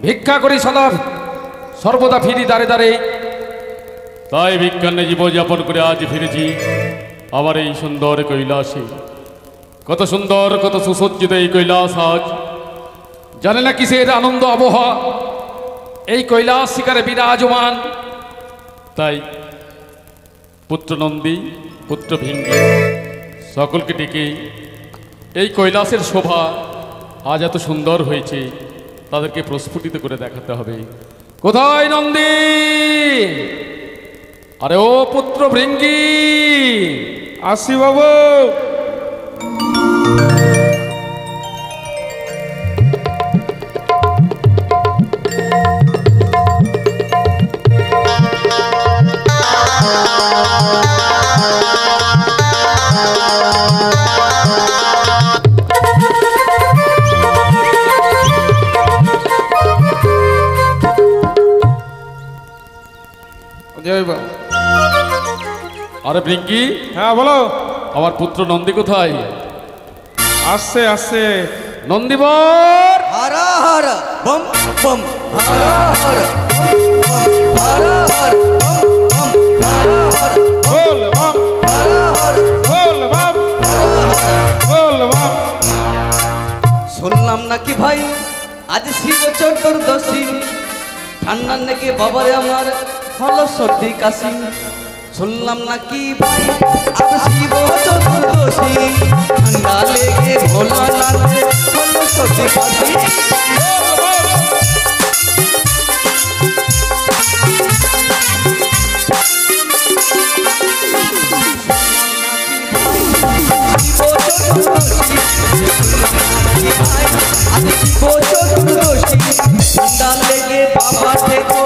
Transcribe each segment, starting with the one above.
ভিক্ষা করি সদা সর্বদা ফিরি দাঁড়ে দাঁড়ে। তাই ভিক্ষান্নে জীবনযাপন করে আজ ফিরেছি আমার এই সুন্দর কৈলাসে। কত সুন্দর কত সুসজ্জিত এই কৈলাস আজ। জানে না কিসের আনন্দ আবহাওয়া এই কৈলাস শিকারে বিরাজমান। তাই পুত্র নন্দী পুত্র ভিঙ্গি সকলকে ডেকে এই কৈলাসের শোভা আজ এত সুন্দর হয়েছে তাদেরকে প্রস্ফুটিত করে দেখাতে হবে। কোথায় নন্দী? আরে ও পুত্র ভৃঙ্গি, আসি বাবু। আরে ভৃঙ্গি, হ্যাঁ বলো। আমার পুত্র নন্দী কোথায়? আসছে আসছে। নন্দীবর Har Har bomb bomb Har Har Har Har bomb হর বল বাপ হর বল বাপ বল বাপ। শুনলাম নাকি ভাই আজ শিব চতুর্দশী, ঠান্ডার নাকি বাবারে আমার হলো সর্দি কাশি। শুনলাম নাকি ভাই আজ শিব চতুর্দশী, ঠান্ডা লেগে ভোলা নাচে হলো সর্দি কাশি। ঠান্ডা লেগে বাবা থেকে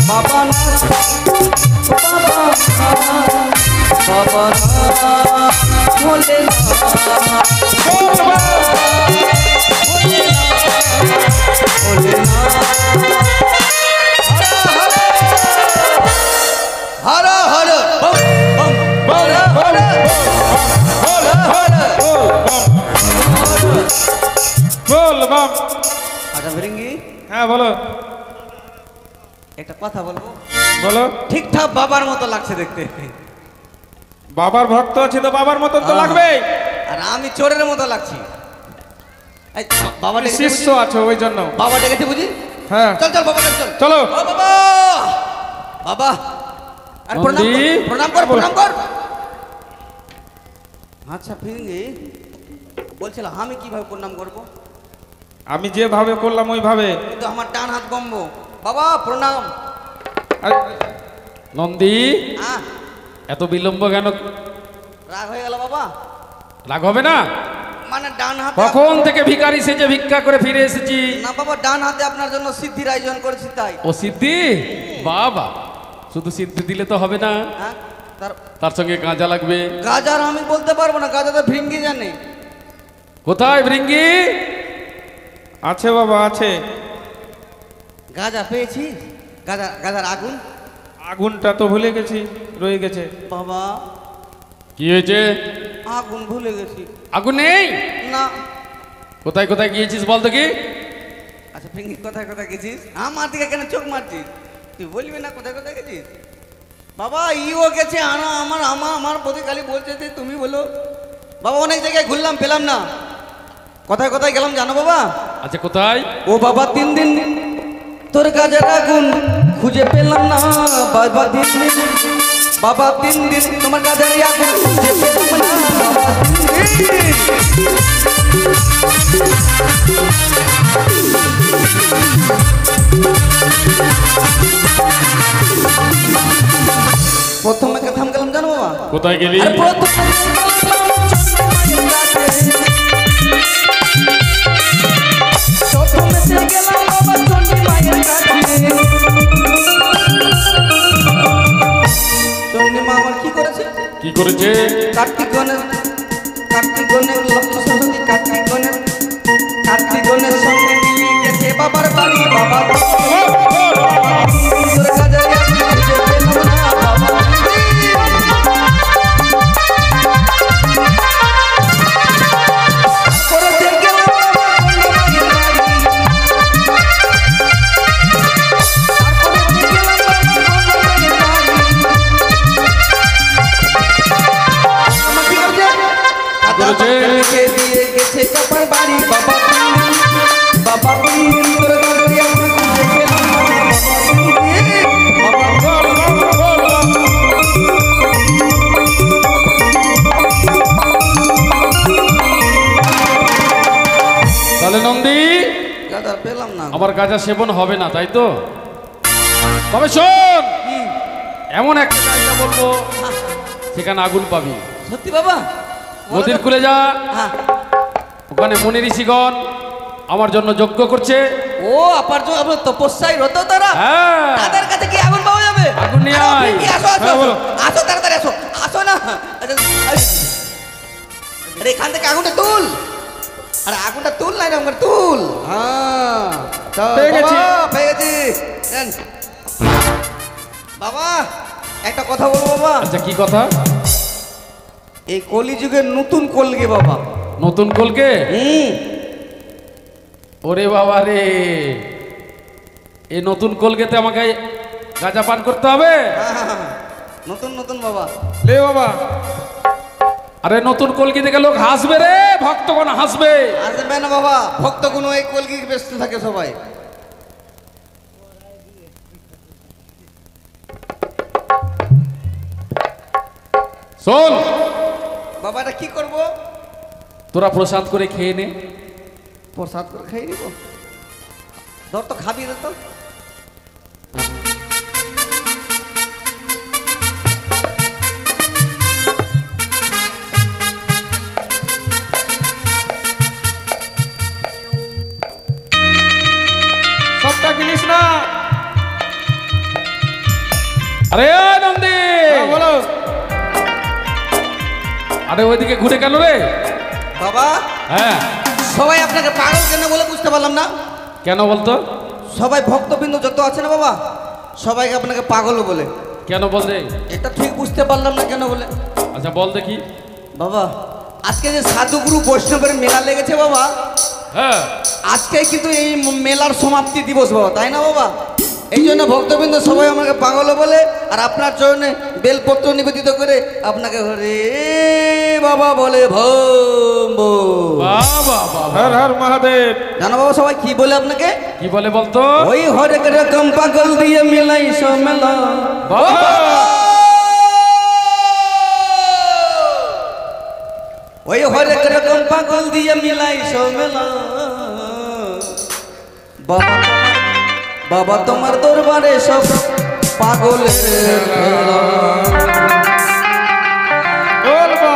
বাবা না বাবা বাবা বলে হর হর বল হর বল বাপ। আচ্ছা ভৃঙ্গি, হ্যাঁ বলো একটা কথা বলবো। বলো। ঠিকঠাক বাবার মতো লাগছে দেখতে। বাবার ভক্ত আছে তো বাবার মতন তো লাগবে। আর আমি চোরের মতো লাগছি। এই, বাবা ডেকেছে শিষ্য বুঝি? আছে ওই জন্য। বাবা ডেকেছে বুঝি? হ্যাঁ চল চল বাবা চল। চলো। ও বাবা বাবা, আর প্রণাম নন্দী। কর, প্রণাম কর প্রণাম কর। আচ্ছা ভৃঙ্গি, বলছিলাম আমি কিভাবে প্রণাম করবো? আমি যেভাবে করলাম ওইভাবে। কিন্তু আমার ডান হাত গম্ব। বাবা প্রণাম। নন্দী, হ্যাঁ, এত বিলম্ব কেন? রাগ হয়ে গেল বাবা? রাগ হবে না? মানে ডান হাতে কখন থেকে ভিখারি সেজে ভিক্ষা করে ফিরে এসেছি। না বাবা, ডান হাতে আপনার জন্য সিদ্ধির আয়োজন করেছি তাই। ও সিদ্ধি? বাবা, শুধু সিদ্ধি দিলে তো হবে না, হ্যাঁ, তার সঙ্গে গাঁজা লাগবে। গাজার আমি বলতে পারবো না, গাজা তো ভৃঙ্গি জানে। কোথায় ভৃঙ্গি? আছে বাবা আছে। গাজা পেয়েছি? গাজার আগুন? আগুনটা তো ভুলে গেছি, রয়ে গেছে। বাবা কি হয়েছে? আগুন ভুলে গেছি। আগুন নেই? না। কোথায় কোথায় গিয়েছিস বল তো? কি আচ্ছা ভৃঙ্গি, কোথায় কোথায় গেছিস? আমার দিকে কেন চোখ মারছিস? তুই বলবি না কোথায় কোথায় গেছিস? বাবা ইও গেছে, আমার প্রতি খালি বলছে যে তুমি বলো। বাবা অনেক জায়গায় ঘুরলাম, পেলাম না। কোথায় কোথায় গেলাম জানো বাবা? আচ্ছা কোথায়? ও বাবা 3 দিন তোর কাজের আগুন খুঁজে পেলাম না। বাবা 3 দিন, বাবা 3 দিন তোমার কাজের আগুন খুঁজে পেলাম না। বাবা 3 দিন। প্রথমে থাম গেলাম জানো বাবা? কোথায় গেলি? আর প্রথমে গেলাম বাবা চন্ডী মায়ের কাছে। চন্ডী মা আমার কি করেছে? কি করেছে? কার্তিক গণের লক্ষ্মী সরস্বতী কার্তিক গণের সঙ্গে মিলিয়ে গেছে বাবার বাড়ি। বাবা তোর কাজে বাবা দাদা পেলাম না। আমার গাঁজা সেবন হবে না, তাই তো? তবে শোন, এমন একটা জায়গা বলবো সেখানে আগুন পাবি। সত্যি বাবা? নদীর কূলে যা, হ্যাঁ। ওখানে মুনি ঋষিগণ আমার জন্য যজ্ঞ করছে। ও আপার জন্য আপনার তপস্যায় রত তারা। হ্যাঁ, তাদের কাছে কি আগুন পাওয়া যাবে? আগুন নিয়ে আরে, আয়। কি আসো আসো হ্যাঁ, আসো। বলো। আসো তাড়াতাড়ি আসো, আসো না। আরে, আরে এখান থেকে আগুনটা তুল, আরে আগুনটা তুল না, এরকম করে তুল। হ্যাঁ পেয়ে গেছি। পেয়ে গেছি। নেন। বাবা একটা কথা বলবো বাবা। আচ্ছা, কি কথা? এই কলিযুগের নতুন কলগে বাবা। নতুন কলকে? হুম। ওরে বাবা রে, এই নতুন কলকেতে আমাকে গাঁজা পান করতে হবে? নতুন নতুন বাবা। লে বাবা। আরে নতুন কলকি দেখে লোক হাসবে রে, ভক্তগণ হাসবে। আসবে না বাবা, ভক্তগুণ এই কলগি ব্যস্ত থাকে সবাই। শোন বাবা এটা কি করব? তোরা প্রসাদ করে খেয়ে নে। প্রসাদ করে খাই নিব। ধর তো খাবি না তো। সবটা গিলিস না। আরে নন্দী, হ্যাঁ, বলো। আরে ওইদিকে ঘুরে কেন রে? বাবা হ্যাঁ, সবাই আপনাকে পাগল কেন বলে বুঝতে পারলাম না। কেন বলতো? সবাই ভক্তবৃন্দ যত আছে না বাবা, সবাইকে আপনাকে পাগল বলে। কেন বল রে? এটা ঠিক বুঝতে পারলাম না কেন বলে। আচ্ছা বল দেখি। বাবা আজকে যে সাধুগুরু বৈষ্ণবের মেলা লেগেছে বাবা, হ্যাঁ, আজকে কিন্তু এই মেলার সমাপ্তি দিবস বাবা, তাই না বাবা? এই জন্য ভক্তবৃন্দ সবাই আমাকে পাগল বলে, আর আপনার চরণে বেলপত্র নিবেদিত করে আপনাকে হরে বাবা বলে ভোম বল। বাবা বাবা, হর হর মহাদেব। জানো বাবা সবাই কি বলে আপনাকে? কি বলে বলতো? ওই হরেক রকম পাগল দিয়ে মিলাই মেলা। বাবা, ওই হরেক রকম পাগল দিয়ে মিলাই মেলা। বাবা তোমার দরবারে সব পাগলের খেলা। বল বাবা।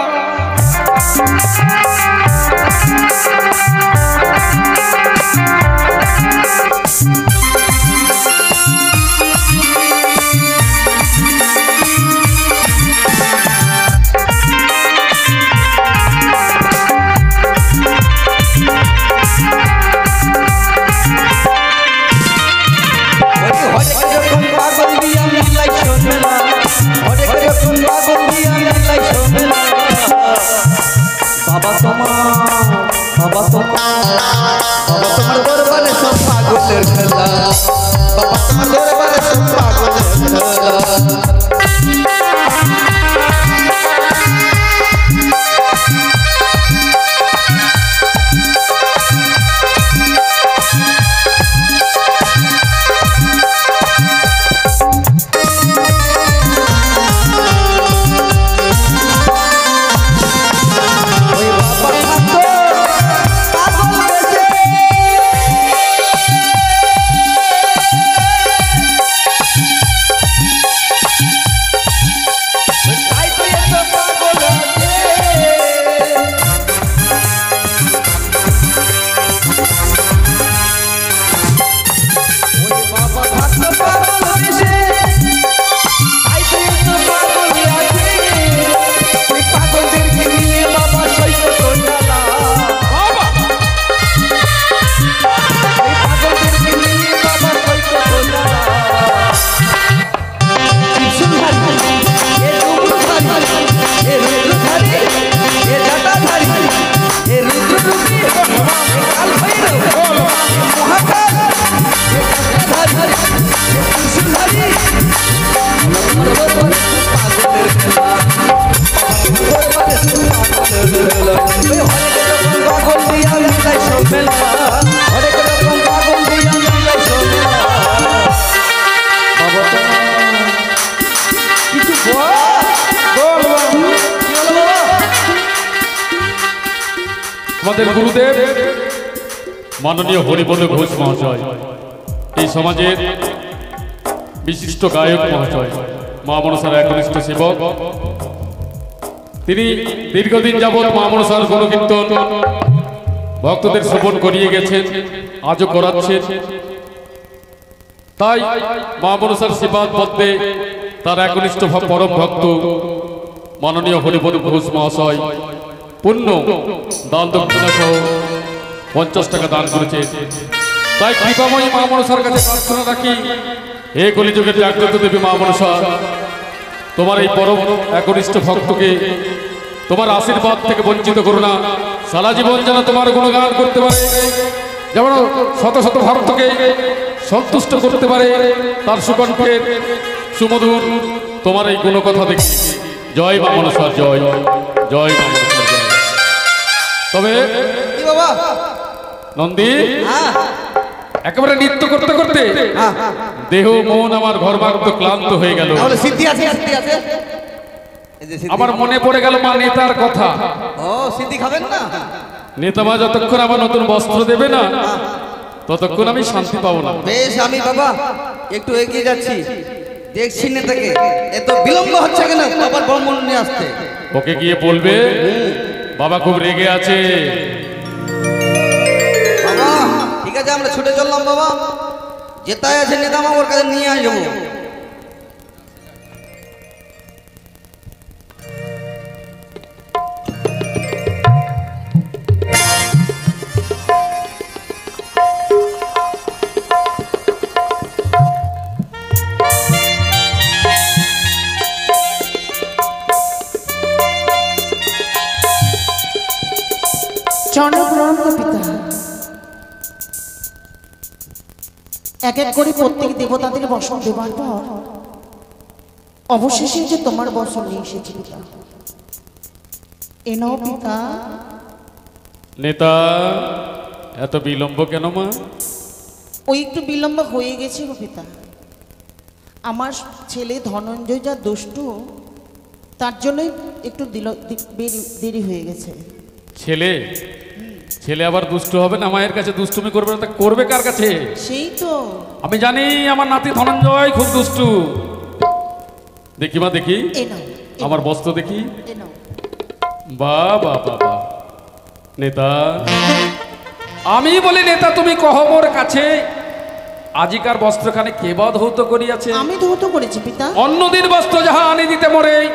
হরেক রকম পাগল দিয়া মিলাই মেলা। হরেক রকম পাগল দিয়া মিলাই মেলা। বাবা তোমার দরবারে সব পাগলের খেলা। বাবা তোমার দরবারে সব পাগলের খেলা। ওই বাবা থাকতো পাগল বেশে। ওই তাই তো এত পাগল আছে। ওই বাবা থাকতো পাগল বেশে। তাই তো এত পাগল আছে। ওই পাগলদেরকে নিয়ে বাবা সৈকত জ্বালা। বাবা, ওই পাগলদেরকে নিয়ে বাবা সৈকত জ্বালা। ত্রিশূলধারী, এ ডুমরুধারী, এ রুদ্রধারী, এ জটাধারী, এ রুদ্ররূপী, এ কালভৈরব, এ মহাকাল, এ জটাধারী, এ ত্রিশূলধারী। দরবারে পাগলের খেলা। দরবারে পাগলের খেলা। ওই হরেক রকম পাগল দিয়া মিলাই সব মেলা। হরেক রকম পাগল দিয়া মিলাই সব মেলা। বাবা তোমার কিছু বল। বল বাবা। কি হলো বাবা? আমাদের গুরুদেব মাননীয় হরিপদ ঘোষ মহাশয়, এই সমাজের বিশিষ্ট গায়ক মহাশয়, মা মনসার একনিষ্ঠ সেবক, তিনি দীর্ঘদিন যাবৎ মা মনসার গুণকীর্তন ভক্তদের শ্রবণ করিয়ে গেছেন, আজও করাচ্ছেন। তাই মা মনসার সেবাদ পদ্মে তার একনিষ্ঠ পরম ভক্ত মাননীয় হরিপদ ঘোষ মহাশয় পূর্ণ দান দক্ষিণা সহ 50 টাকা দান করেছেন। তাই কৃপাময়ী মা মনসার কাছে প্রার্থনা রাখি, হে কলিযুগের জাগ্রত দেবী মা মনসা, তোমার এই পরম একনিষ্ঠ ভক্তকে তোমার আশীর্বাদ থেকে বঞ্চিত করো না। সারা জীবন যেন তোমার গুণগান করতে পারে, যেমন শত শত ভক্তকে সন্তুষ্ট করতে পারে, তার সুকণ্ঠের সুমধুর তোমার এই গুণকথা দেখি। জয় মা মনসা, জয় জয় মা মনসা জয়। তবে কি বাবা নন্দী, হ্যাঁ একেবারে নৃত্য করতে করতে দেহ মন আমার ঘর্মাক্ত ক্লান্ত হয়ে গেল। তাহলে সিদ্ধি আছে, সিদ্ধি আছে। এই যে সিদ্ধি। আমার মনে পড়ে গেল মা নেতার কথা। ও সিদ্ধি খাবেন না? নেতা মা যতক্ষণ আমার নতুন বস্ত্র দেবে না, ততক্ষণ আমি শান্তি পাবো না। বেশ, আমি বাবা একটু এগিয়ে যাচ্ছি, দেখছি নেতাকে। এত বিলম্ব হচ্ছে কেন বাবার ব্রাহ্মণ নিয়ে আসতে? ওকে গিয়ে বলবে বাবা খুব রেগে আছে। বাবা ঠিক আছে, আমরা ছুটে চললাম বাবা, যেটাই আছে নেতা ওর কাছে নিয়ে আসবো। চন্দ্রগ্রহণ পিতা, এক এক করে প্রত্যেক দেবতাদের বসন দেবার পর অবশেষে যে তোমার বসন নিয়ে এসেছি পিতা। এনাও পিতা। নেতা এত বিলম্ব কেন মা? ওই একটু বিলম্ব হয়ে গেছে গো পিতা। আমার ছেলে ধনঞ্জয় যা দুষ্টু, তার জন্যই একটু দেরি হয়ে গেছে। ছেলে ছেলে আবার দুষ্ট হবে না? মায়ের কাছে দুষ্টুমি করবে না, তা করবে কার কাছে? সেই তো আমি জানি আমার নাতি ধনঞ্জয় খুব দুষ্টু। দেখি মা, দেখি এনাও আমার বস্ত্র দেখি। এনাও। বাহ বাহ বাহ বাহ। নেতা, আমি বলি নেতা, তুমি কহ মোর কাছে আজিকার বস্ত্রখানে কে বা ধৌত করিয়াছে? আমি ধৌত করেছি পিতা। অন্যদিন বস্ত্র যাহা আনি দিতে মরে,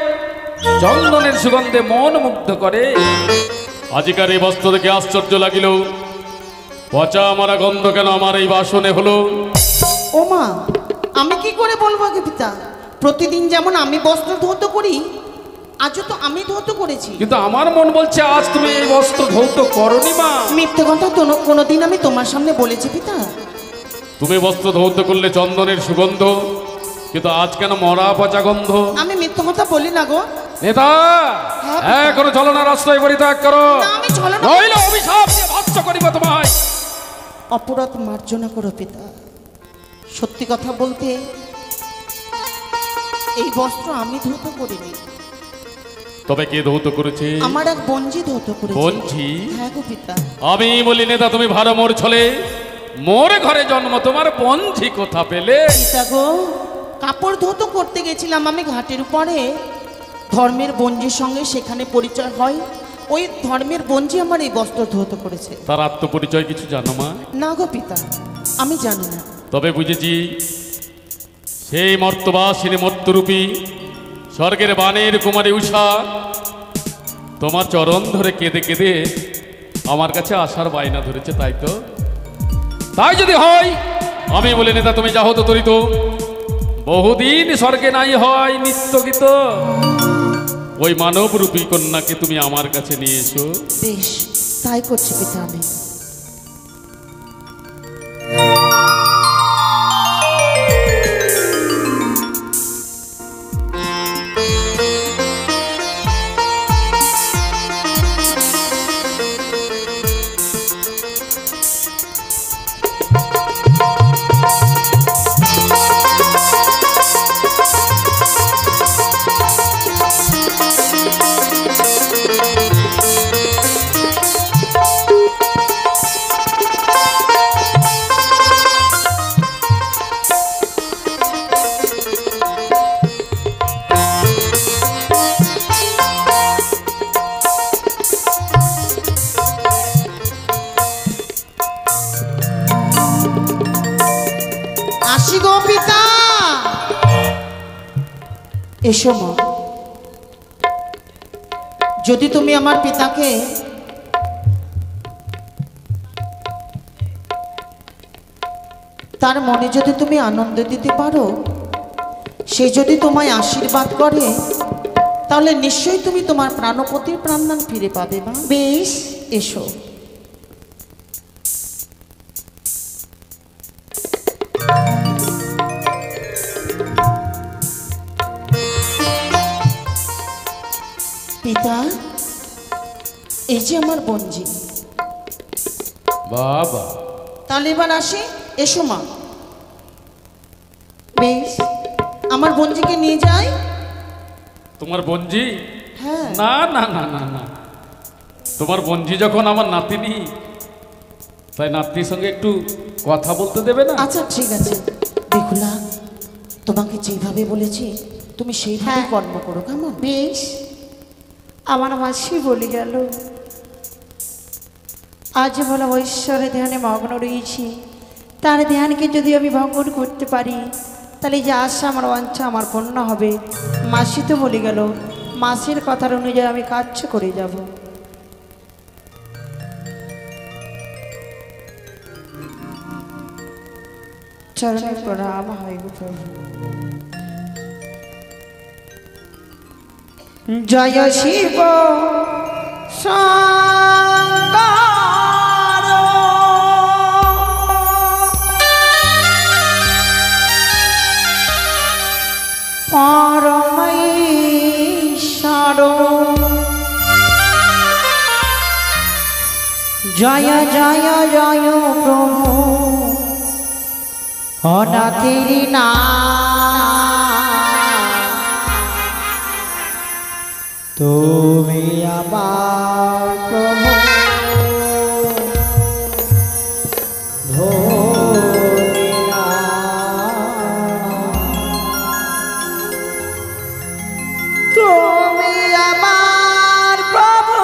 চন্দনের সুগন্ধে মন মুগ্ধ করে, আজিকার এই বস্ত্র দেখে আশ্চর্য লাগিল। পচা মারা গন্ধ কেন আমার এই বাসনে হলো? ও মা, আমি কি করে বলবো আগে পিতা? প্রতিদিন যেমন আমি বস্ত্র ধৌত করি, আজও তো আমি ধৌত করেছি। কিন্তু আমার মন বলছে আজ তুমি এই বস্ত্র ধৌত করনি মা। মিথ্যে কথা তো কোনোদিন আমি তোমার সামনে বলেছি পিতা? তুমি বস্ত্র ধৌত করলে চন্দনের সুগন্ধ, কিন্তু আজ কেন মরা পচা গন্ধ? আমি মিথ্যে কথা বলি না গো নেতা, এখনো ছলনার আশ্রয় পরিত্যাগ করো, না, আমি ছলনা- নইলে অভিশাপ দিয়ে ভস্ম করিব তোমায়। অপরাধ মার্জনা করো পিতা। সত্যি কথা বলতে এই বস্ত্র আমি ধৌত করিনি, তবে কে ধৌত করেছে? আমার এক বঞ্জি ধৌত করেছে। বঞ্জি? হ্যাঁ গো পিতা। আমি বলি নেতা, তুমি ভালো মোর ছলে, মোর ঘরে জন্ম, তোমার বঞ্জি কোথা পেলে? পিতা গো, কাপড় ধৌত করতে গেছিলাম আমি ঘাটের উপরে, ধর্মের বঞ্জির সঙ্গে সেখানে পরিচয় হয়। ওই ধর্মের বঞ্জি আমার এই বস্ত্র ধৌত করেছে। তার আত্মপরিচয় কিছু জানো মা? না গো পিতা, আমি জানি না। তবে বুঝেছি, সেই মর্তবাসিনী মর্তরূপী স্বর্গের বাণীর কুমারী উষা তোমার চরণ ধরে কেঁদে কেঁদে আমার কাছে আসার বায়না ধরেছে, তাই তো? তাই যদি হয়, আমি বলি নেতা, তুমি যাহো তো তরিত। বহুদিন স্বর্গে নাই হয় নিত্য গীত, ওই মানব রূপী কন্যাকে তুমি আমার কাছে নিয়ে এসো। বেশ, তাই করছি পিতা আমি। আসি গো পিতা। এসো মা, যদি তুমি আমার পিতাকে তার মনে যদি তুমি আনন্দ দিতে পারো, সে যদি তোমায় আশীর্বাদ করে, তাহলে নিশ্চয়ই তুমি তোমার প্রাণপতির প্রাণদান ফিরে পাবে মা। বেশ, এসো। পিতা, এই যে আমার বঞ্জি। বাবা, তাহলে এবার আসি। এসো মা। বেশ, আমার বঞ্জিকে নিয়ে যাই। তোমার বঞ্জি? হ্যাঁ। না না না না না, তোমার বঞ্জি যখন আমার নাতিনি, তাই নাতনির সঙ্গে একটু কথা বলতে দেবে না? আচ্ছা ঠিক আছে। দেখুলা, তোমাকে যেভাবে বলেছি তুমি সেইভাবে কর্ম করো, কেমন? বেশ, আমার মাসি বলে গেল, আজ বলো ঐশ্বরের ধ্যানে মগ্ন রয়েছি, তার ধ্যানকে যদি আমি ভঙ্গন করতে পারি, তাহলে যে আশা আমার বাঞ্ছা আমার পূর্ণ হবে। মাসি তো বলে গেল, মাসির কথার অনুযায়ী আমি কাজ করে যাব। চরণে প্রণাম হয় গো প্রভু। জয় শিব শঙ্কর পরমেশ্বর, জয় জয় জয় প্রভু অনাথের নাম, তুমি আমার প্রভু ভোলেনাথ, তুমি আমার প্রভু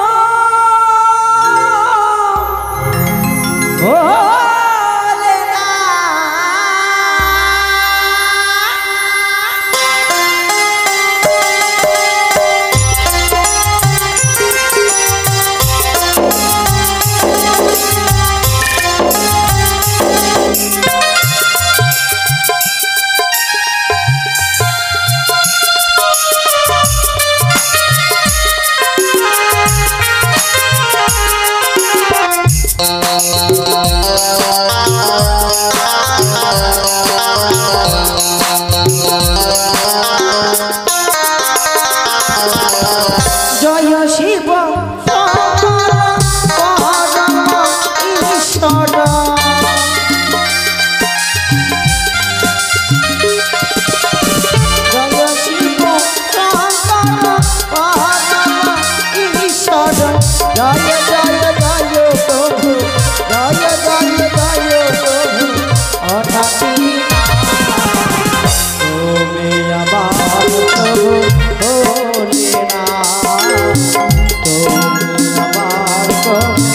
জয় শিব ঈশ্বর, জয় শিব ঈশ্বর, জয় জয় জয় প্রভু, জয় জয় জয় প্রভু অনাথি তুমি আমার প্রভু ভোলেনাথ, তুমি আমার প্রভু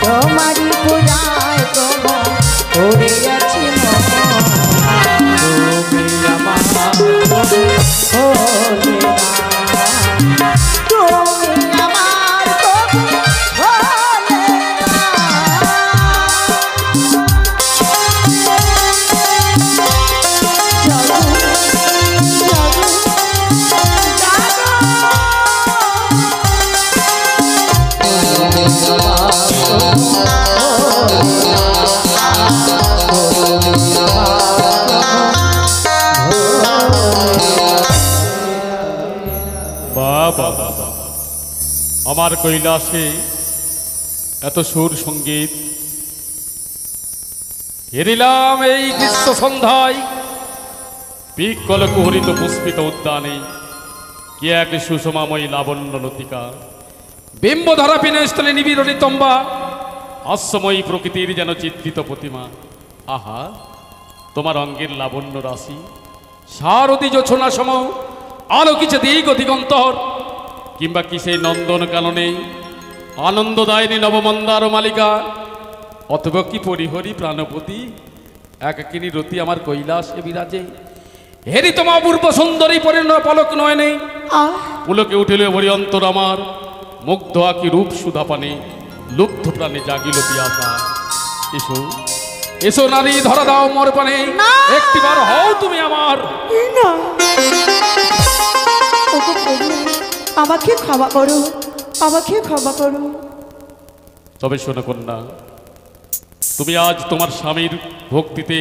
তোমারি পূজায় প্রভু পড়ে আছি মন তুমি আমার হলে না তুমি আমার কবু হলে না বাবা বাবা, আমার কৈলাসে এত সুর সঙ্গীত হেরিলাম এই গ্রীষ্ম সন্ধ্যায় পিকল কুহরিত পুষ্পিত উদ্যানে কি এক সুষমাময়ী লাবণ্য লতিকা বিম্বধারা পিনস্থলে নিবিড় নিতম্বা হাস্যময়ী প্রকৃতির যেন চিত্রিত প্রতিমা। আহা, তোমার অঙ্গের লাবণ্য রাশি সারথী জোছনা সম আলোকিছে দিক দিগন্তর, কিংবা কি সেই নন্দন কাননে আনন্দদায়িনী নবমন্দার মালিকা, অথবা কি পরিহরি প্রাণপতি একাকিনী রতি আমার কৈলাসে বিরাজে। হেরি তোমা অপূর্ব সুন্দরী পরিণ পলক নয়নে পুলকে উঠিল ভরি অন্তর আমার, মুগ্ধ আকি রূপ সুধা পানে লুব্ধ প্রাণে জাগিল পিয়াসা। এসো এসো নারী, ধরা দাও মোর পানে, একটিবার হও তুমি আমার। না, ওগো প্রভু, আমাকে ক্ষমা করো, আমাকে ক্ষমা করো। তবে শোনো কন্যা, তুমি আজ তোমার স্বামীর ভক্তিতে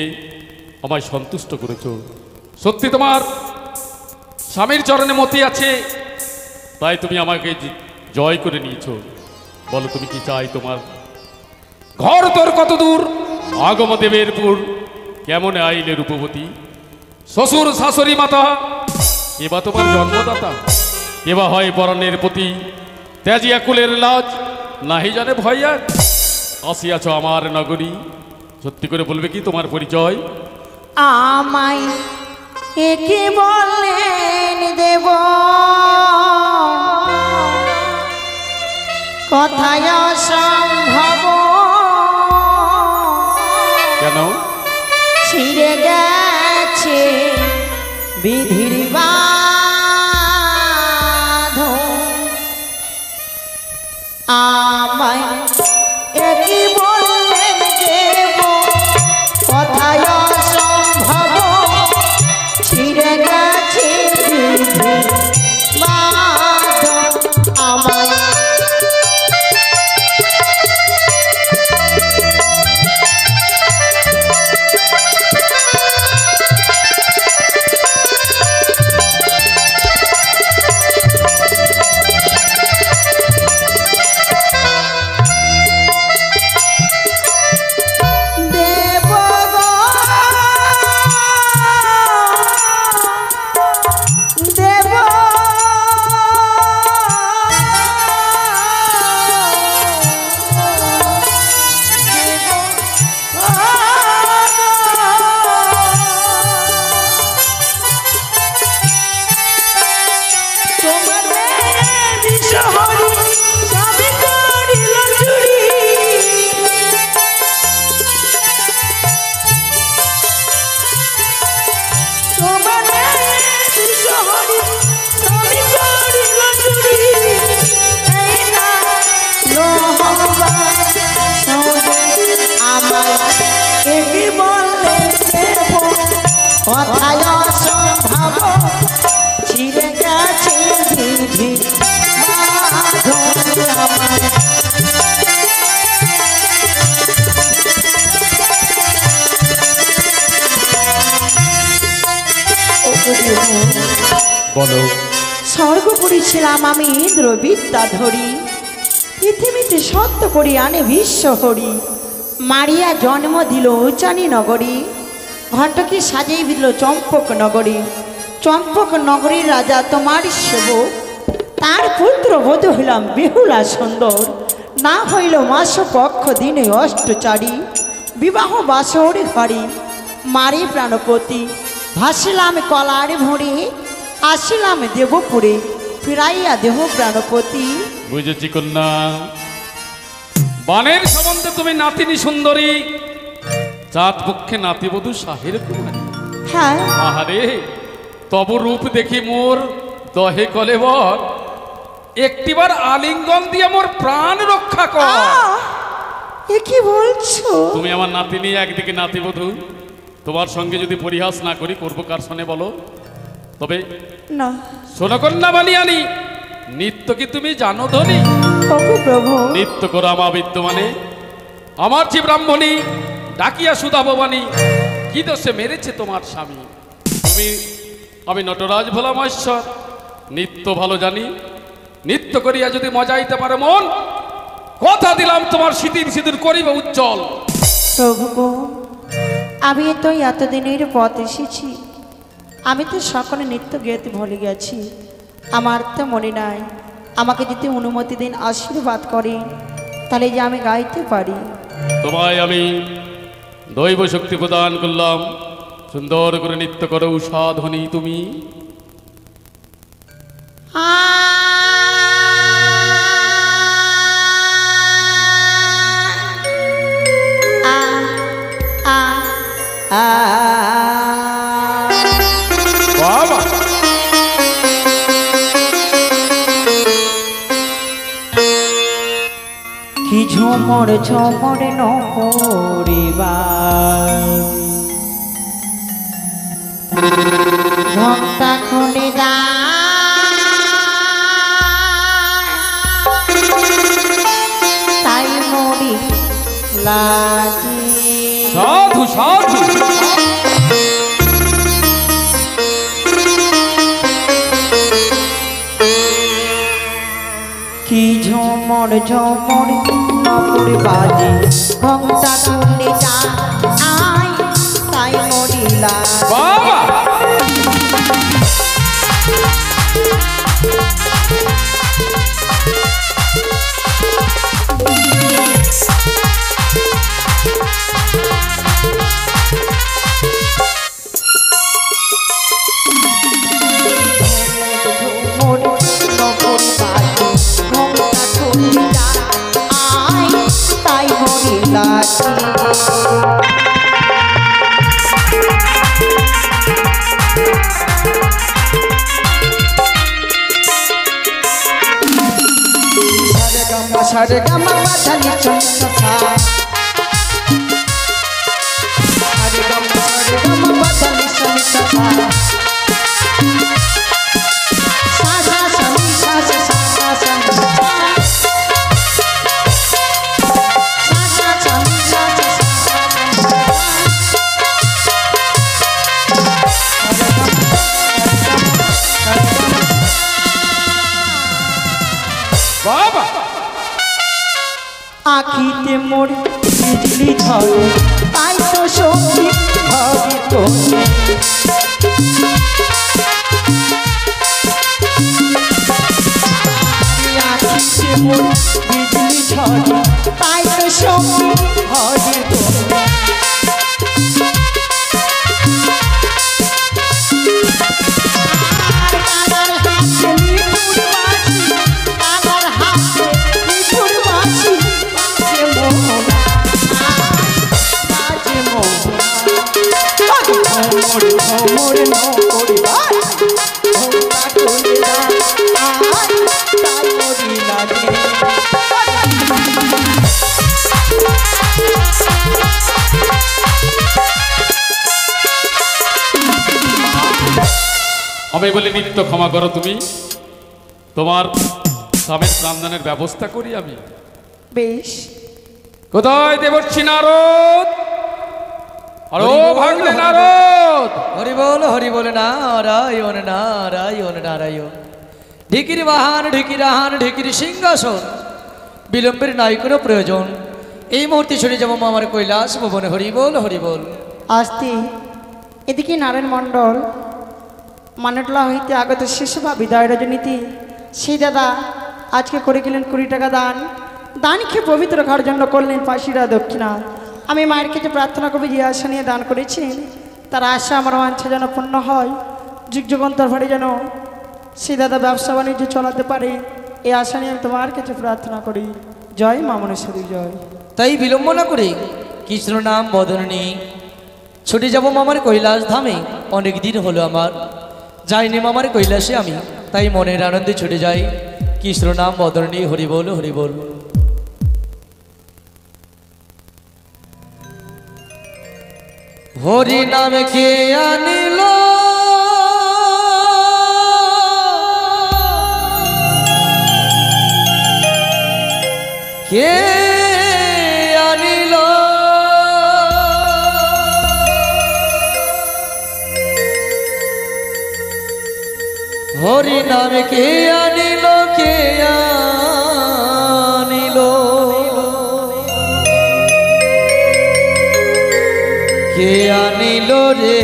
আমায় সন্তুষ্ট করেছো। সত্যি তোমার স্বামীর চরণে মতি আছে, তাই তুমি আমাকে জয় করে নিয়েছো। বলো তুমি কি চাই তোমার? ঘর তোর কত দূর, আগম দেবেরপুর, কেমন আইলে রূপবতী, শ্বশুর শাশুড়ি মাতা, এবা তোমার জন্মদাতা, এবা হয় বরণের প্রতি, ত্যাজিয়া কুলের লাজ, নাহি জানে ভয়া। আসিয়াছ আমার নগরী, সত্যি করে বলবে কি তোমার পরিচয়? আমায় একে বললেন দেব, কথায় অসম্ভব, কেন? ছিঁড়ে গেছে বিধির বাঁধন। আমায় একে বললেন দেব, কথায় অসম্ভব, ছিঁড়ে গেছে বিধির বাঁধন। আমায় কথায় অসম্ভব, ছিঁড়ে গেছে বিধির বাঁধন। আমায় বলো। স্বর্গপুরী ছিলাম আমি ইন্দ্রবিদ্যা ধরি, পৃথিবীতে সত্য করি আনে বিশ্ব হরি। মারিয়া জন্ম দিল উচানি নগরী, ঘটকে সাজিয়ে দিল চম্পক নগরী। চম্পক নগরীর রাজা তোমার সেবক, তার পুত্র বধূ হইলাম বেহুলা সুন্দর। না হইল মাস পক্ষ দিনে অষ্টচারী, বিবাহ বাসর ঘরে মারি প্রাণপতি। ভাসিলাম কলার ভরে, আসিলাম দেবপুরে, ফিরাইয়া দেহ প্রাণপতি। বুঝেছি কন্যা, বানের সম্বন্ধে তুমি নাতিনী সুন্দরী, চাঁদ পক্ষে নাতিবধূ শাহের কুমারী। হ্যাঁ, আহারে তব রূপ দেখি মোর দহে কলে বর, একটিবার আলিঙ্গন দিয়ে মোর প্রাণ রক্ষা কর। এ কি বলছো? তুমি আমার নাতিনি, একদিকে নাতিবধূ, তোমার সঙ্গে যদি পরিহাস না করি করবো কার সনে বলো? তবে না, সোনকন্যা বানিয়ানি, নিত্য কি তুমি জানো ধনী? ওগো প্রভু, নিত্য করো আমা বিদ্যমানে, আমার যে ব্রাহ্মণী ডাকিয়া সুধা ভবানী, কি দোষে মেরেছে তোমার স্বামী? আমি নটরাজ ভোলা মহেশ্বর নিত্য ভালো জানি, নিত্য করিয়া যদি মজাইতে পারে মন, কথা দিলাম তোমার সিঁদুর সিঁদুর করিবে উজ্জ্বল। প্রভু গো, আমি তো এতদিনের পথ এসেছি, আমি তো সকলে নৃত্য গেতে ভুলে গেছি, আমার তো মনে নাই। আমাকে যদি অনুমতি দিন, আশীর্বাদ করেন, তাহলে যে আমি গাইতে পারি। তোমায় আমি দৈব শক্তি প্রদান করলাম, সুন্দর করে নৃত্য করো উষা ধ্বনি তুমি। বাবা কি ঝমর ঝমর নকরিবার ঘন্টা খুলে তাই মরি লাজে। সাধু সাধু কি ঝমর ঝমর নকর বাজে ঘন্টা খুলে আয় তাই মরি লাজে। বাবা সারে গামা বাজালি চঞ্চা সারে গামা বাজালি চঞ্চা সাজা সানি সাজা সাজা সানি সাজা সানি সাজা বাবা আখিতে মোর বিজলি ঝরে তাই তো সখী ভাবি তো আখিতে মোর বিজলি ঝরে তাই তো সখী ভাবি তো আমি বলি নিত্য ক্ষমা করো তুমি, তোমার স্বামীর প্রাণদানের ব্যবস্থা করি আমি। বেশ, কোথায় দেবর্ষি নারদ? আরো ভাগলে নারদ, হরি বল নারায়ণ নারায়ণ নারায়ণ। ঢিকির বাহান ঢিকির আহান ঢিকির সিংহাসন, বিলম্বের নাই কোনো প্রয়োজন। এই মুহূর্তে শুনে যাবো আমার কৈলাস ভবনে। হরি বল। আসতে এদিকে নারায়ণ মণ্ডল মানেটলা হইতে আগত শিশু বা বিদায় রজনীতি সেই দাদা আজকে করে গেলেন 20 টাকা দান। দান খেয়ে পবিত্র ঘর জন্য করলেন পাশিরা দক্ষিণা। আমি মায়ের কাছে প্রার্থনা করবো যে আশা নিয়ে দান করেছেন তার আশা আমার বাঞ্ছা যেন পূর্ণ হয়, যুগ যুগান্তর ভরে যেন সেই দাদা ব্যবসা বাণিজ্য চালাতে পারে, এই আশা নিয়ে আমি তোমার কাছে প্রার্থনা করি। জয় মা মনেশ্বরী জয়। তাই বিলম্ব না করে কৃষ্ণ নাম বদনী ছুটে যাব মামার কৈলাস ধামে। অনেক দিন হলো আমার যাইনি মামার কৈলাসে আমি, তাই মনের আনন্দে ছুটে যাই কৃষ্ণ নাম বদনী। হরি বল হরি বল। হরি নামে কে আনিল কে আনিল হরি নামে কে আনিল কে আনিল কে আনিল রে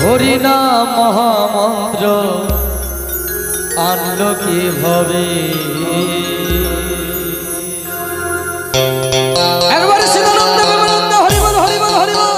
হরি নাম মহামন্ত্র আনলো কিভাবে। একবার শিবানন্দ বিমানন্দ হরি বল হরি বল হরি বল।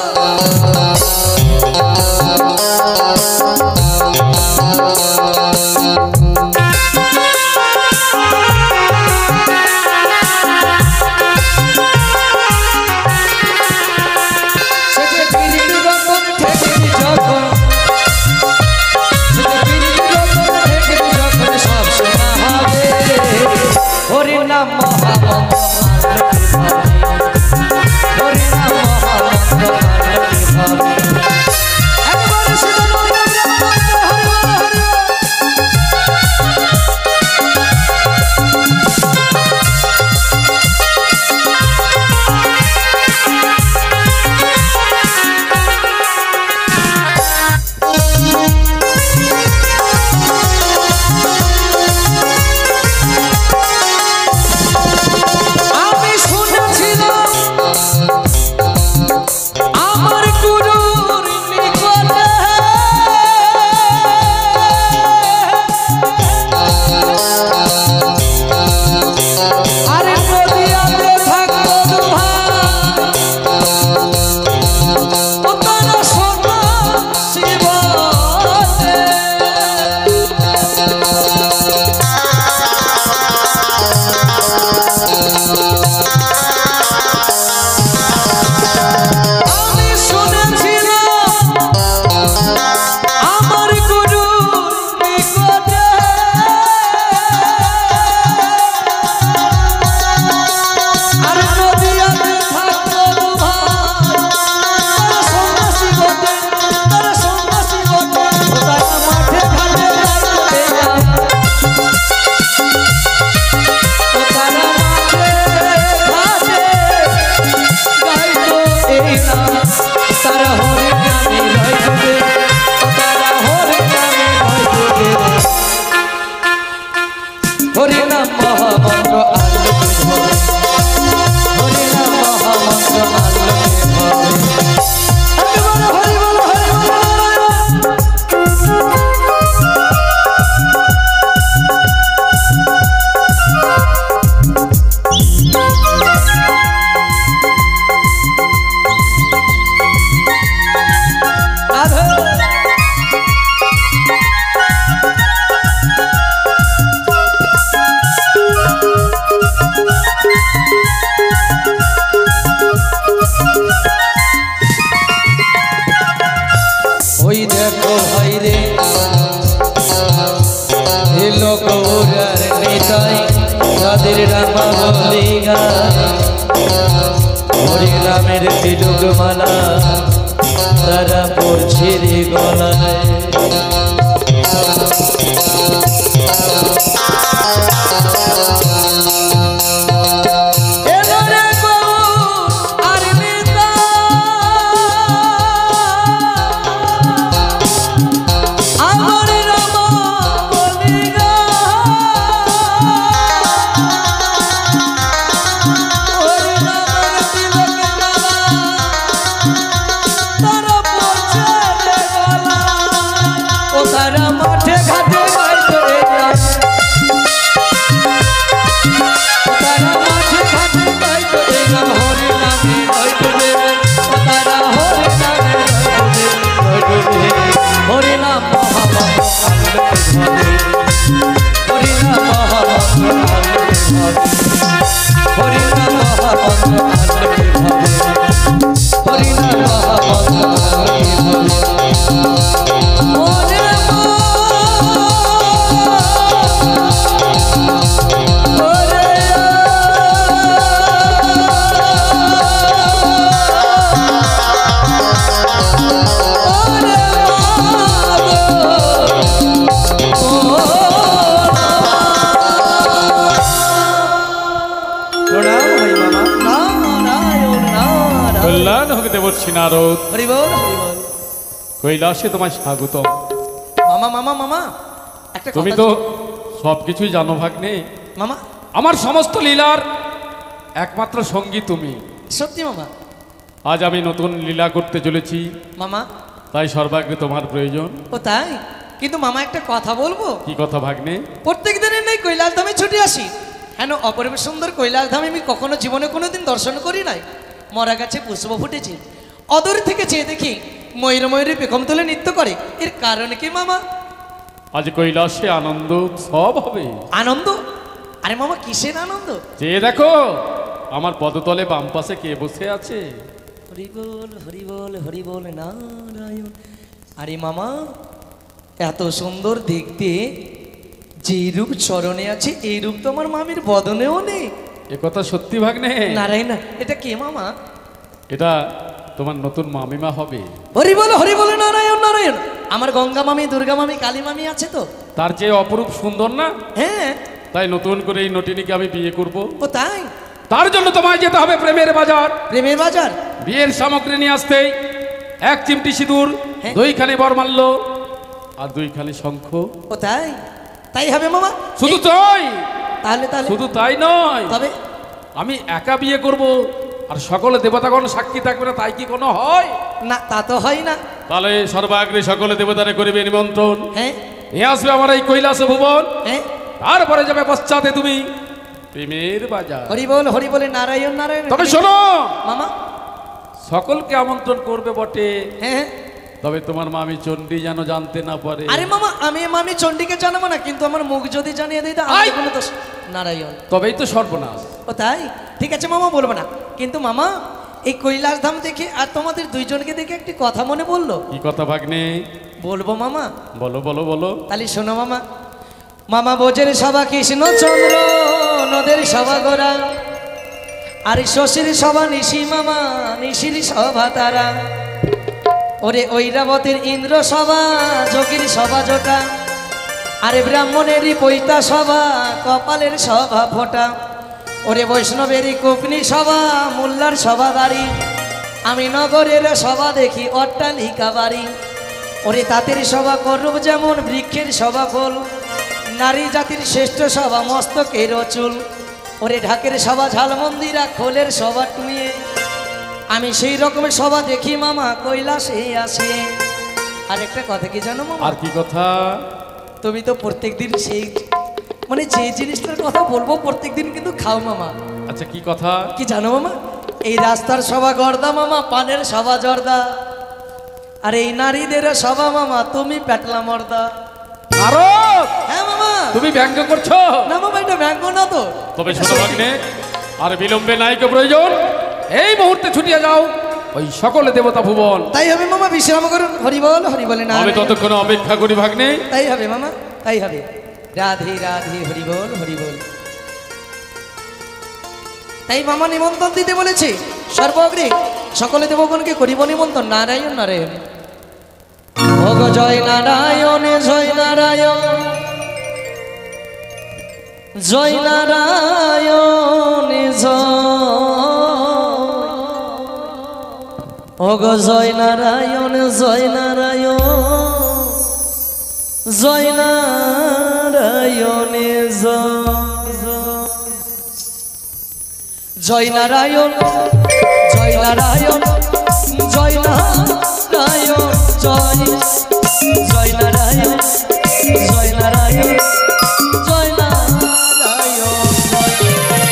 হরি নামের তিলক মালা তারা পড়ছে রে গলায়। মহর্ষি নারদ, হরি বল হরি বল। কৈলাসে তোমায় স্বাগতম। মামা মামা মামা একটা তুমি কথা তো সবকিছুই জানো ভাগ্নে। মামা, আমার সমস্ত লীলার একমাত্র সঙ্গী তুমি। সত্যি মামা। আজ আমি নতুন লীলা করতে চলেছি, মামা, তাই সর্বাগ্রে তোমার প্রয়োজন। ও তাই? কিন্তু মামা একটা কথা বলবো? কি কথা ভাগ্নে? প্রত্যেক দিনের নেই কৈলাস ধামে ছুটে আসি, হেন অপরিব সুন্দর কৈলাস ধামে আমি কখনো জীবনে কোনোদিন দর্শন করি নাই। মরা গাছে পুষ্প ফুটেছে, অদূর থেকে চেয়ে দেখি ময়ূর ময়ূরী পেখম তুলে নৃত্য করে। এর কারণ কি মামা? আজ কৈলাসে আনন্দ সব হবে। আনন্দ? আরে মামা, কিসের আনন্দ? চেয়ে দেখো আমার পদতলে বাম পাশে কে বসে আছে। হরি বল হরি বল হরি বল নারায়ণ। আরে মামা, এত সুন্দর দেখতে, যে রূপ চরণে আছে এই রূপ তো আমার মামির বদনেও নেই। এ কথা সত্যি ভাগ্নে? নারায়ণ, এটা কে মামা? এটা তোমার নতুন মামিমা হবে। হরি বল নারায়ণ নারায়ণ। আমার গঙ্গা মামি, দুর্গা মামি, কালী মামি আছে তো? তার চেয়ে অপরূপ সুন্দর না? হ্যাঁ। তাই নতুন করে এই নটিনীকে আমি বিয়ে করব। ও তাই? তার জন্য তোমায় যেতে হবে প্রেমের বাজার। প্রেমের বাজার? বিয়ের সামগ্রী নিয়ে আসতেই এক চিমটি সিঁদুর, হ্যাঁ। 2খানি বরমাল্য আর 2খানি শঙ্খ। ও তাই? তাই হবে মামা। শুধু তাই, তাহলে তাহলে শুধু তাই নয়, তবে আমি একা বিয়ে করব আর সকলে দেবতাগণ সাক্ষী থাকবে না, তাই কি কোনো হয়? না, তা তো হয় না। তাহলে সর্বাগ্রে সকলে দেবতারে করিবে নিমন্ত্রণ। হ্যাঁ নিয়ে আসবে আমার এই কৈলাস ভুবন, হ্যাঁ। তারপরে যাবে পশ্চাতে তুমি প্রেমের বাজার। হরি বলে নারায়ণ নারায়ণ। তবে শোনো মামা। সকলকে আমন্ত্রণ করবে বটে, হ্যাঁ। তবে তোমার মামি চণ্ডী যেন জানতে না পারে। আরে মামা, আমি মামি চণ্ডীকে জানাবো না, কিন্তু আমার মুখ যদি জানিয়ে দিই আই! কোনো দোষ। নারায়ণ। তবেই তো সর্বনাশ। ও তাই? ঠিক আছে মামা, বলবো না। কিন্তু মামা, এই কৈলাস ধাম দেখে আর তোমাদের দুইজনকে দেখে একটি কথা মনে পড়লো। কি কথা ভাগ্নে? বলবো মামা? বলো বলো বলো। তাহলে শোনো মামা। মামা বোঝের সভা কৃষ্ণ চন্দ্র, নদের সভা গোরা, আর শশীর সভা নিশি মামা, নিশির সভা তারা। ওরে ঐরাবতীর ইন্দ্র সভা, যোগীর সভা জোটা, আরে ব্রাহ্মণেরই পৈতা সভা, কপালের সভা ফোটা। ওরে বৈষ্ণবেরই কোপনি সভা, মোল্লার সভা বাড়ি, আমি নগরের সভা দেখি অট্টালিকা বাড়ি। ওরে তাঁতের সভা করুব যেমন বৃক্ষের সভা ফল, নারী জাতির শ্রেষ্ঠ সভা মস্তকের চুল। ওরে ঢাকের সভা ঝালমন্দিরা, খোলের সভা টুয়ে, আমি সেই রকমের সভা দেখি মামা কৈলাসে আসে। আর একটা কথা কি জানো মামা? আর কি কথা? তুমি তো প্রত্যেকদিন সেই মানে যে জিনিসটার কথা বলবো প্রত্যেকদিন কিন্তু খাও মামা। আচ্ছা কি কথা? কি জানো মামা? এই রাস্তার সভা গর্দা মামা, পানের সভা জর্দা, আর এই নারীদের সভা মামা তুমি পেটলা মর্দা। নারদ, হ্যাঁ মামা। তুমি ব্যঙ্গ করছো? না মামা, এটা ব্যঙ্গ না তো। তবে শোনো ভাগ্নে, আর বিলম্বে নাইকে প্রয়োজন, এই মুহূর্তে ছুটিয়ে যাও ওই সকলে দেবতা ভুবন। তাই হবে মামা, বিশ্রাম করুন। হরি বলে না। আমি ততক্ষণ অপেক্ষা করি ভাগ্নে। তাই হবে মামা, তাই হবে। রাধে রাধে হরি বল। তাই মামা নিমন্ত্রণ দিতে বলেছে সর্বগ্রে সকলে দেবগণকে করিব নিমন্ত্রণ। নারায়ণ নারায়ণ। ভোগ জয় নারায়ণ, জয় নারায়ণ, জয় নারায়ণ, ভোগ জয় নারায়ণ, জয় নারায়ণ, জয় নারায়ণ, জয় নারায়ণ, জয় নারায়ণ, জয় নারায়ণ, জয় জয় নারায়ণ, জয় নারায়ণ, জয় নারায়ণ।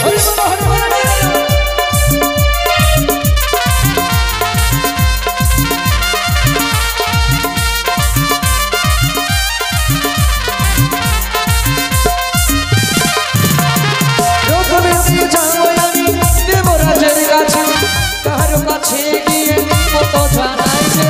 হরি বল হরি বল নারায়ণ। দেবরাজের কাছে কারো কাছে গিয়ে কত জানাইছে।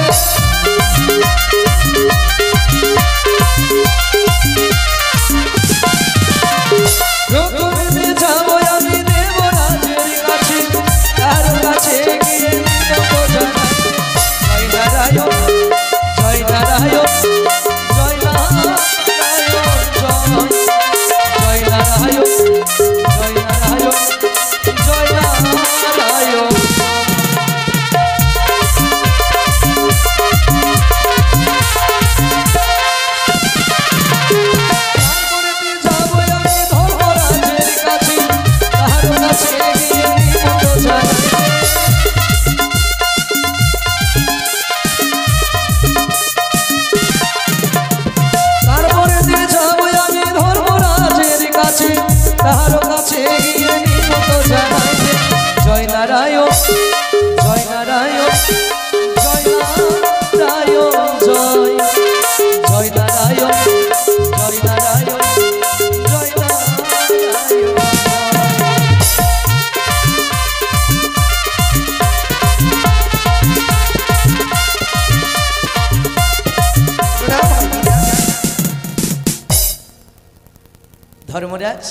ধর্মরাজ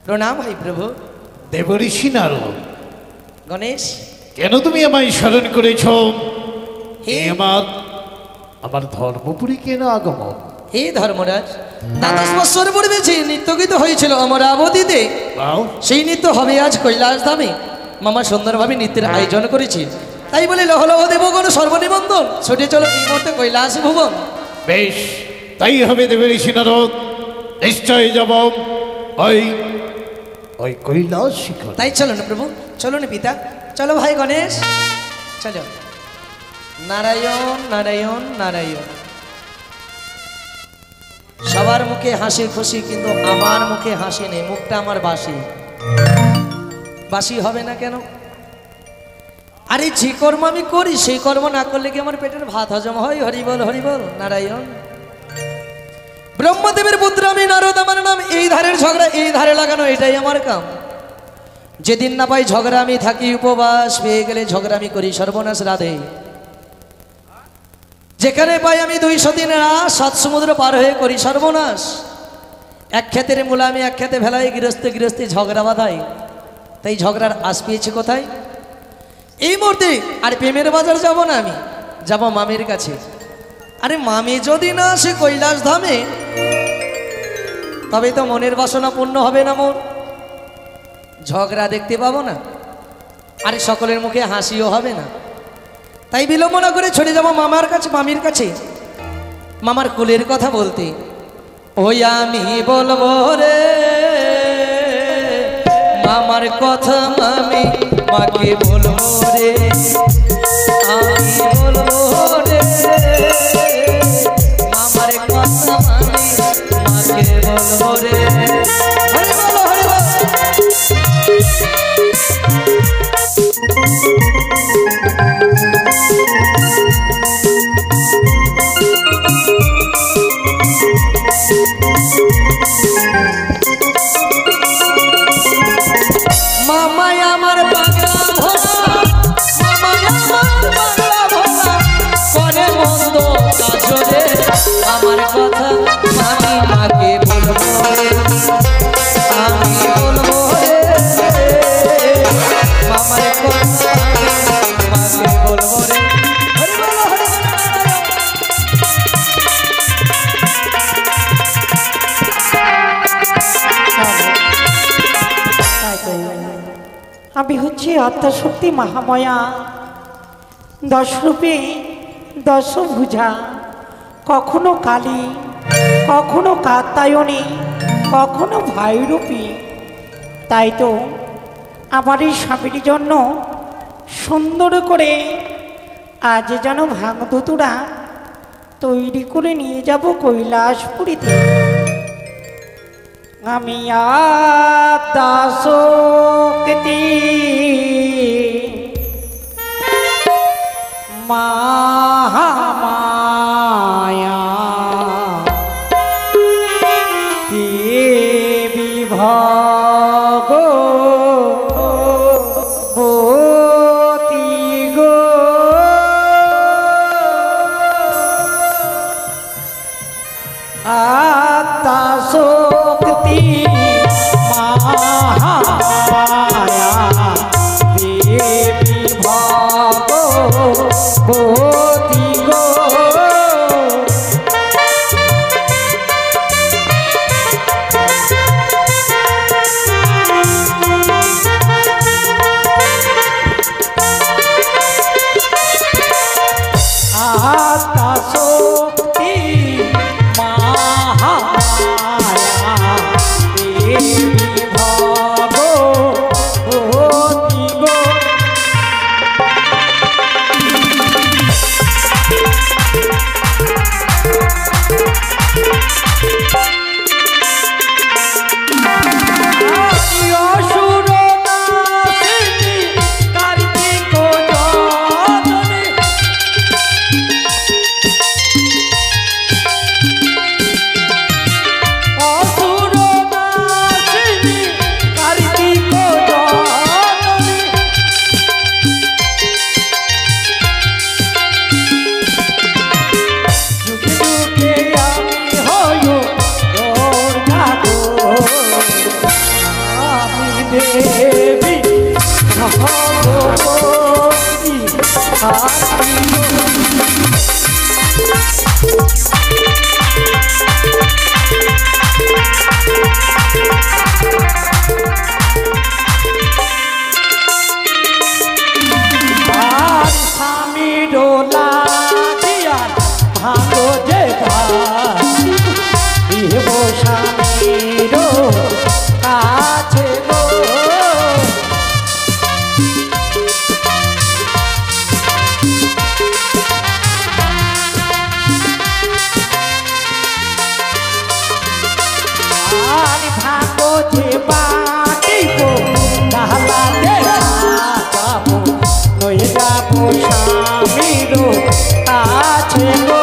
প্রণাম ভাই প্রভু। দেবঋষি নারদ, গণেশ, কেন তুমি আমায় স্মরণ করেছ? হে আমার ধর্মপুরী কেন আগমন? হে ধর্মরাজ, দ্বাদশ বৎসর পূর্বে যে নৃত্যগীত হয়েছিল অমরাবতীতে, সেই নৃত্য হবে আজ কৈলাস ধামে। মামা সুন্দরভাবে নৃত্যের আয়োজন করেছি, তাই বলে লহ লহ দেবগণ সর্বনিবন্ধন, ছুটে চলো এই মুহূর্তে কৈলাস ভুবন। বেশ, তাই হবে দেবঋষি নারদ, নিশ্চয় যাব ওই ওই কৈলাস শিখর। তাই চলো না প্রভু, চলো না পিতা, চলো ভাই গণেশ, চলো। নারায়ণ নারায়ণ নারায়ণ। সবার মুখে হাসি খুশি, কিন্তু আমার মুখে হাসি নেই, মুখটা আমার বাসি। বাসি হবে না কেন? আরে যে কর্ম আমি করি সেই কর্ম না করলে কি আমার পেটের ভাত হজম হয়? হরিবল হরিবল নারায়ণ। ব্রহ্মদেবের পুত্র আমি নারদ, আমার নাম। এই ধারের ঝগড়া এই ধারে লাগানো, এটাই আমার কাম। যেদিন না পাই ঝগড়া আমি থাকি উপবাস, পেয়ে গেলে ঝগড়া আমি করি সর্বনাশ রাধে। যেখানে পাই আমি 200 দিন রাস, 7 সমুদ্র পার হয়ে করি সর্বনাশ। এক ক্ষেতের মূলা আমি এক ক্ষেতে ভেলাই, গৃহস্থ গৃহস্থী ঝগড়া বাঁধাই। তাই ঝগড়ার আশ পেয়েছি কোথায়? এই মুহূর্তে। আর প্রেমের বাজার যাব না, আমি যাব মামির কাছে। আরে মামি যদি না আসে কৈলাস ধামে, তবে তো মনের বাসনা পূর্ণ হবে না মোর। ঝগড়া দেখতে পাবো না, আরে সকলের মুখে হাসিও হবে না। তাই বিলম্ব না করে ছড়ে যাব মামার কাছে, মামির কাছে, মামার কুলের কথা বলতে। ওই আমি বলবো রে মামার কথা, মামি মাকে বলবো রে, আমি বলবো রে মামার কথা, মামি মাকে বলবো রে। হরি বল হরি বল। মামাই আমার বাংলা ভাষা, মামাই আমার বাংলা ভাষা, করে মন্দ কাজ রে আমার কথা মামি মাকে বলবো রে, আমি বলবো রে মামার কথা মাকে বলবো রে। হরি বল হরি বল নারায়ণ। আমি হচ্ছে আত্মাশক্তি মহামায়া, দশরূপে দশভুজা, কখনো কালী, কখনো কাত্যায়নী, কখনো ভাইরূপী। তাই তো আমার এই স্বামীর জন্য সুন্দর করে আজ যেন ভাঙধুতুরা তৈরি করে নিয়ে যাব কৈলাসপুরীতে। আমি আত্মাশক্তি মহামায়া, দেবী ভগবতী গো, আত্মাশক্তি মহামায়া, দেবী ভগবতী গো। আর স্বামী ডোলা দিয়া ভালো যে ভাইব স্বামীর কাছে গো আর ভাগো যে বাটিব তাহলে যাবো নই যাবো স্বামীর কাছে গো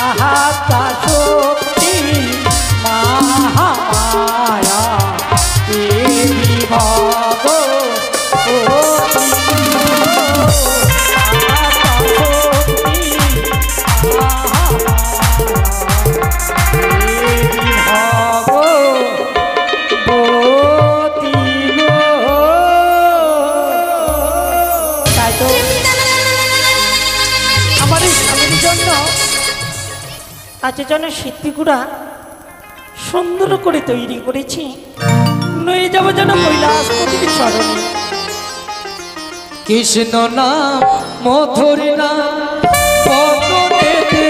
আহাতা শক্তি মহামায়া দেবী ভগ আজের জন্য সিদ্ধিগুড়া সুন্দর করে তৈরি করেছি নয়ে যাবো যেন কৈলাসপতির চরণে কৃষ্ণ নাম মধুর নাম পদনেতে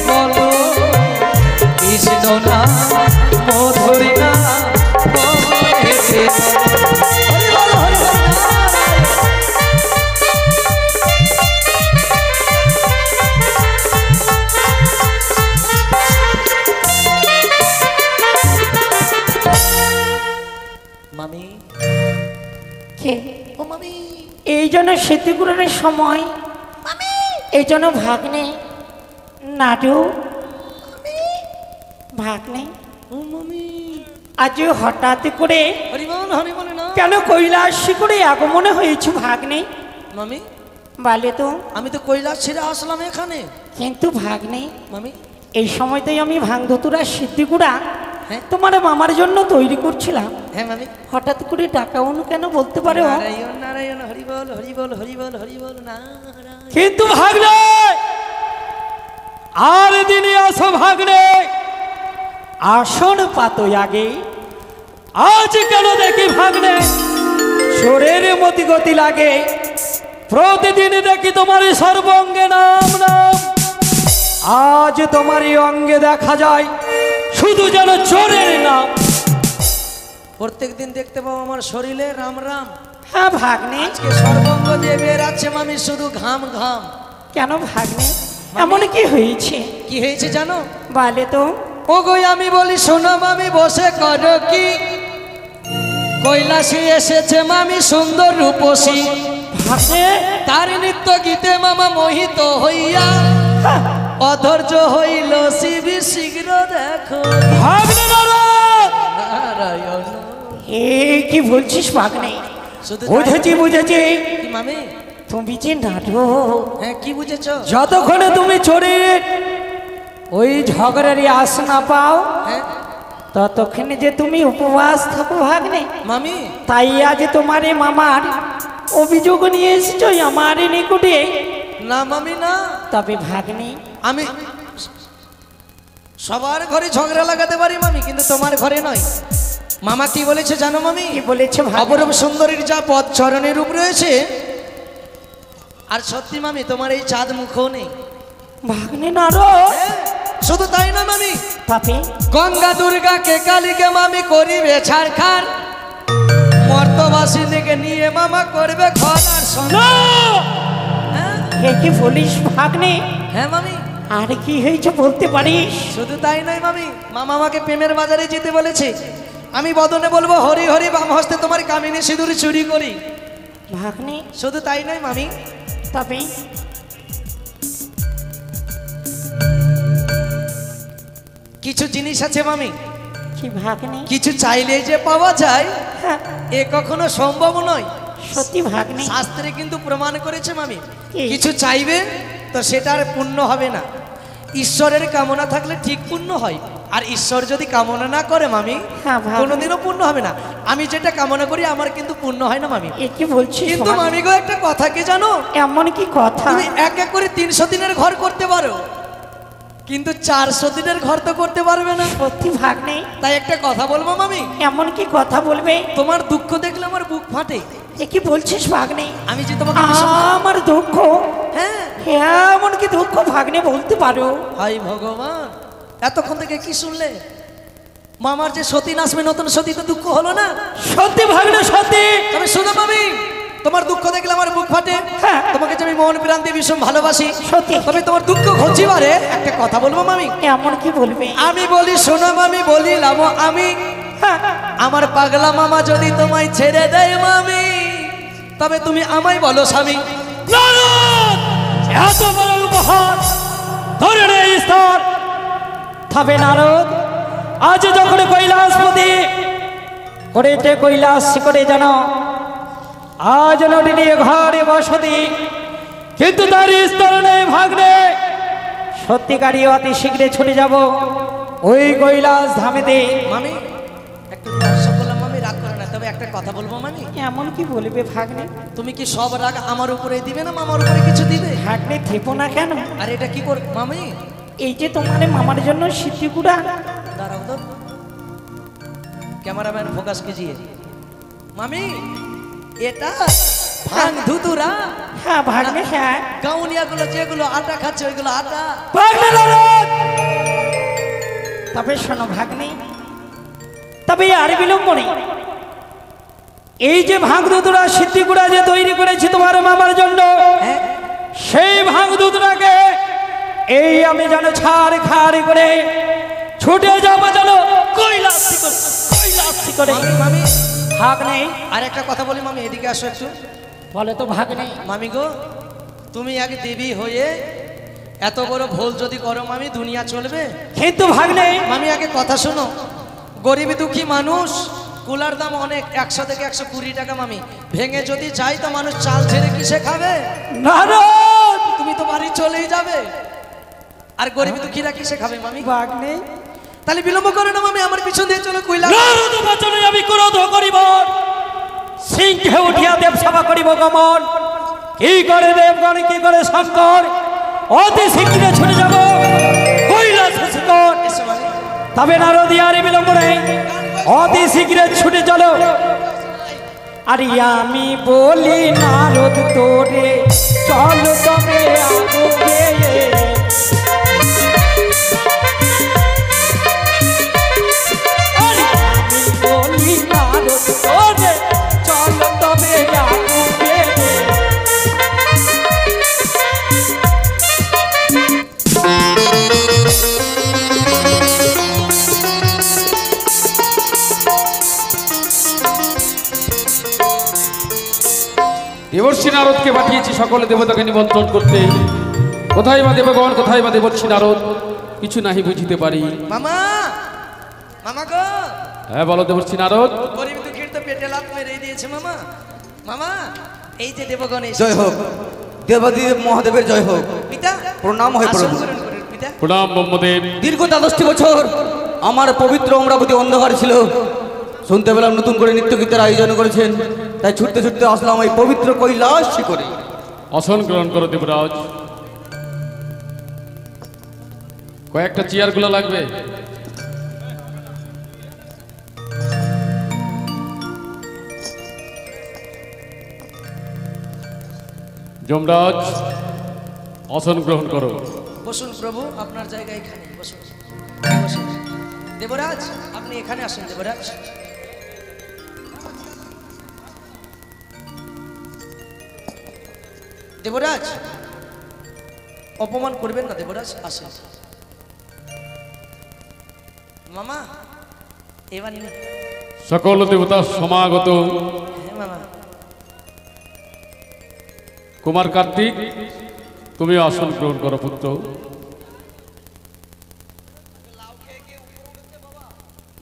বলো কৃষ্ণ নাম মধুর নাম পদনেতে বলো হরি বল হরি বল মামি কে ও মামি এই জন্য সিদ্ধিগুড়ার সময় এই জন্য ভাগ্নে নাটু ভাগ্নে ও মামি আজ হঠাৎ করে হরি বল না কেন কৈলাসী করে আগমনে হয়েছে ভাগ্নে মামি বলে তো আমি তো কৈলাস ছেড়ে আসলাম এখানে কিন্তু ভাগ্নে মামি এই সময়তেই আমি ভাঙধতুরা সিদ্ধিগুড়া হ্যাঁ? তোমার মামার জন্য তৈরি করছিলাম হ্যাঁ মামি হঠাৎ করে টাকা অনু কেন বলতে পারো নারায়ণ নারায়ণ হরি বল হরি বল হরি বল হরি বল নারায়ণ কিন্তু ভাগ্নে আর দিনে আসো ভাগ্নে আসন পাতো আগে আজ কেন দেখি ভাগ্নে শরীরে মতি গতি লাগে প্রতিদিন দেখি তোমার সর্বঙ্গে নাম নাম আজ তোমারই অঙ্গে দেখা যায় শুধু যেন চোরের নাম প্রত্যেকদিন দেখতে পাবো আমার শরীরে রাম রাম হ্যাঁ ভাগ্নে আজকে সর্বঙ্গ দিয়ে বেরাচ্ছে মামি শুধু ঘাম ঘাম কেন ভাগ্নে এমন কি হয়েছে কি হয়েছে জানো বলে তো ও গো আমি বলি শোনো মামি বসে করো কি কৈলাসে এসেছে মামি সুন্দর রূপসী ভাগ্নে তার নৃত্য গীতে মামা মোহিত হইয়া অধৈর্য হইল শিবি শীঘ্র দেখো ভাগ্নে নারায়ণ নারায়ণ এ কি বলছিস ভাগ্নে শুধু বুঝেছি বুঝেছি কি মামি তুমি যে নাটক হ্যাঁ কি বুঝেছ যতক্ষণে তুমি চোরের ওই ঝগড়ারই আস না পাও হ্যাঁ ততক্ষণে যে তুমি উপবাস থাকো ভাগ্নে মামি তাই আজ তোমার এই মামার অভিযোগ নিয়ে এসেছো আমার নিকটে না মামি না তবে ভাগ্নে আমি সবার ঘরে ঝগড়া লাগাতে পারি মামি কিন্তু তোমার ঘরে নয় মামা কি বলেছে জানো মামি কি বলেছে ভাগ্নে? অপরূপ সুন্দরীর যা পদ চরণের রূপ রয়েছে আর সত্যি মামি তোমার এই চাঁদ মুখও নেই ভাগ্নে নারদ শুধু তাই না মামি তবে গঙ্গা দুর্গা কে কালীকে মামি করিবে ছাড়খাড় মর্তবাসীদেরকে নিয়ে মামা করবে ঘর আর সংসার হ্যাঁ? এ কি বলিস ভাগ্নে হ্যাঁ মামি আর কি হয়েছে বলতে পারিস শুধু তাই নয় মামি মামা আমাকে প্রেমের বাজারে যেতে বলেছে আমি বদনে বলবো হরি হরি বাম হস্তে তোমার কামিনী সিঁদুর চুরি করি ভাগ্নে শুধু তাই নয় মামি তবে কিছু জিনিস আছে মামি কি ভাগ্নে কিছু চাইলে যে পাওয়া যায় হ্যাঁ, এ কখনো সম্ভব নয় সত্যি ভাগ্নে শাস্ত্রে কিন্তু প্রমাণ করেছে মামি কি? কিছু চাইবে তো সেটার পূর্ণ হবে না ঈশ্বরের কামনা থাকলে ঠিক পূর্ণ হয়, আর ঈশ্বর যদি কামনা না করে মামি হ্যাঁ, ভাগ্নে। কোনোদিনও পূর্ণ হবে না। আমি যেটা কামনা করি আমার কিন্তু পূর্ণ হয় না মামি। এ কি বলছিস কিন্তু ভাগ্নে? মামি গো একটা কথা কি জানো, এমন কি কথা? তুমি এক এক করে 300 দিনের ঘর করতে পারো, কিন্তু 400 দিনের ঘর তো করতে পারবে না। সত্যি ভাগ্নে? তাই একটা কথা বলবো মামি, এমন কি কথা বলবে? তোমার দুঃখ দেখলে আমার বুক ফাটে। এ কি বলছিস ভাগ্নে? আমি যে তোমাকে ভীষণ- আমার দুঃখ? হ্যাঁ এমন কি দুঃখ ভাগ্নে বলতে পারো? হাই ভগবান, এতক্ষণ থেকে কি শুনলে? মামার যে সতী নাচবে নতুন সতী, তো দুঃখ হলো না? সত্যি ভাগ্নে সত্যি। তবে শোনো মামি, তোমার দুঃখ দেখলে আমার বুক ফাটে। হ্যাঁ। তোমাকে যে আমি মন প্রাণ দিয়ে ভীষণ ভালোবাসি। সত্যি। তবে তোমার দুঃখ ঘুচিবারে একটা কথা বলবো মামি। এমন কি বলবে? আমি বলি শোনো মামি, বলিলাম আমি, হ্যাঁ, আমার পাগলা মামা যদি তোমায় ছেড়ে দেয় মামি, তবে তুমি আমায় বলো স্বামী। নারদ, এত বড় উপহার ধরে নে ঈশ্বর। তবে নারদ, আজ যখন কৈলাসপতি করেছে কৈলাস শিখরে জানো, আজ নদী নিয়ে ঘরে বসতি, কিন্তু তার স্তর নেই ভাগ্নে। সত্যিকারই অতি শীঘ্রে ছুটে যাব ওই কৈলাস ধামেতে। মামি একটু দর্শক বললাম মামি, রাগ করে না। তবে একটা কথা বলবো মামি, এমন কি বলবে ভাগ্নে? তুমি কি সব রাগ আমার উপরে দিবে না মামার উপরে কিছু দিবে? ভাগ্নে থেপো না কেন? আর এটা কি কর মামি? এই যে তোমার মামার জন্য সিদ্ধিগুড়া। দাঁড়াও তো, ক্যামেরাম্যান ফোকাস कीजिए। মামি এটা ভাং ধুতুরা, হ্যাঁ ভাগ্নে, হ্যাঁ। গাউনিয়া গুলো যেগুলো আটা খাচ্ছে ওইগুলো আটা। ভাগ্নে নারদ, তবে শোনো ভাগ্নে, তবে আর বিলম্ব নেই। এই যে ভাঙদুতুরা সিদ্ধিগুড়া যে তৈরি করেছি তোমার মামার জন্য, হ্যাঁ সেই ভাঙদুতুরাকে এই আমি যেন ছাড় খাড় করে ছুটে যাবো যেন কৈলাস শিখরে, কৈলাস শিখরে। মামি মামি ভাগ্নে, আর একটা কথা বলি মামি, এদিকে আসো একটু। বলে তো ভাগ্নে। মামি গো, তুমি এক দেবী হয়ে এত বড় ভুল যদি করো মামি, দুনিয়া চলবে? কিন্তু ভাগ্নে, মামি আগে কথা শোনো, গরিব দুঃখী মানুষ, কুলার দাম অনেক, 100 থেকে 120 টাকা মামি। ভেঙে যদি চাই তো মানুষ চাল ছেড়ে কিসে খাবে? নারদ, তুমি তো বাড়ি চলেই যাবে, আর গরিব দুঃখীরা কিসে খাবে মামি? ভাগ্নে, তাহলে বিলম্ব করে না মামি, আমার পিছন দিয়ে চলো কৈলাস। নারদ বচনে আমি ক্রোধ করিব, সিংহে উঠিয়া দেব সভা করিব গমন। কি করে দেবগণ, কি করে শঙ্কর, অতি শীঘ্রে ছুটে যাব কৈলাস শিখর। এসো মামি। তবে নারদ, আর বিলম্ব নেই, অতি শীঘ্রে ছুটে চলো। আরে আমি বলি নারদ তোরে, চল তবে আগে। আরে আমি বলি নারদ তোরে, চল তবে আগে। দেবর্ষী নারদকে পাঠিয়েছি সকলে দেবতাকে নিমন্ত্রণ করতে। কোথায় বা দেবগণ, কোথায় বা দেবর্ষী নারদ, কিছু নাহি বুঝিতে পারি। মামা, মামা গো, হ্যাঁ বলো দেবর্ষী নারদ। গরিব দুঃখীর তো পেটে লাত মেরে দিয়েছে মামা। মামা এই যে দেবগণ এসেছে। জয় হোক, দেবাদিদেব মহাদেবের জয় হোক। পিতা প্রণাম হয় আসন প্রভু। গ্রহণ করুন পিতা। প্রণাম ব্রহ্মদেব। দীর্ঘ 10টি বছর আমার পবিত্র অমরাবতী অন্ধকার ছিল, শুনতে পেলাম নতুন করে নৃত্য গীতের আয়োজন করেছেন, তাই ছুটতে ছুটতে আসলাম এই পবিত্র কৈলাস শিখরে। আসন গ্রহণ করো দেবরাজ। কয়েকটা চেয়ারগুলো লাগবে। যমরাজ, আসন গ্রহণ করো। বসুন প্রভু, আপনার জায়গা এখানে বসুন। বসুন দেবরাজ, আপনি এখানে আসুন দেবরাজ। দেবরাজ অপমান করবেন না দেবরাজ, আসেন। মামা এবার নে। সকল দেবতা সমাগত। হ্যাঁ মামা। কুমার কার্তিক, তুমি আসন গ্রহণ করো পুত্র।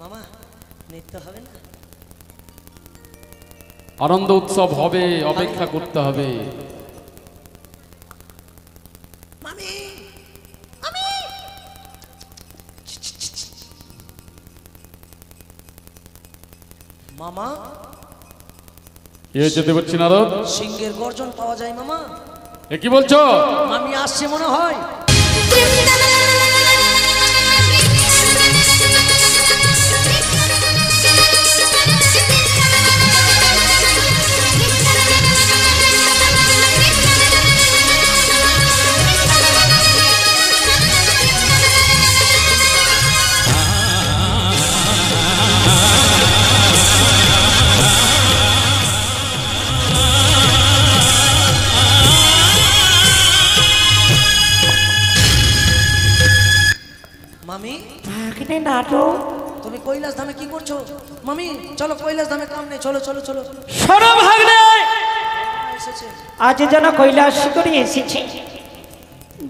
মামা নৃত্য হবে না? আনন্দ উৎসব হবে, অপেক্ষা করতে হবে। মামি, মামি, কি হয়েছে দেবর্ষী নারদ? সিংহের গর্জন পাওয়া যায় মামা। এ কি বলছো? আমি আসছে মনে হয়। মামি ভাগ্নে নাটক তুমি কৈলাস ধামে কি করছো? মামি চলো কৈলাস ধামে কাম নেই, চলো চলো চলো। শোনো ভাগ্নে, এসেছে আজ যেন কৈলাস করে এসেছে।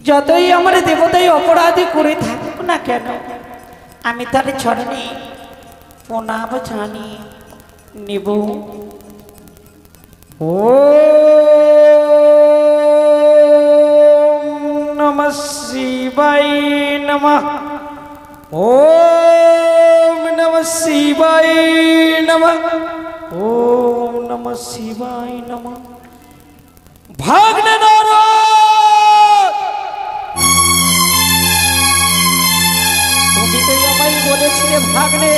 যতই আমার দেবতাই অপরাধী করে থাকুক না কেন, আমি তার চরণে প্রণাম জানি নেব। ও নমঃ শিবায় নমঃ। ওম নমঃ শিবায় নমঃ। ওম নমঃ শিবায় নমঃ। ভাগ্নে নারদ, তুমি তো আমায় বলেছিলে ভাগ্নে,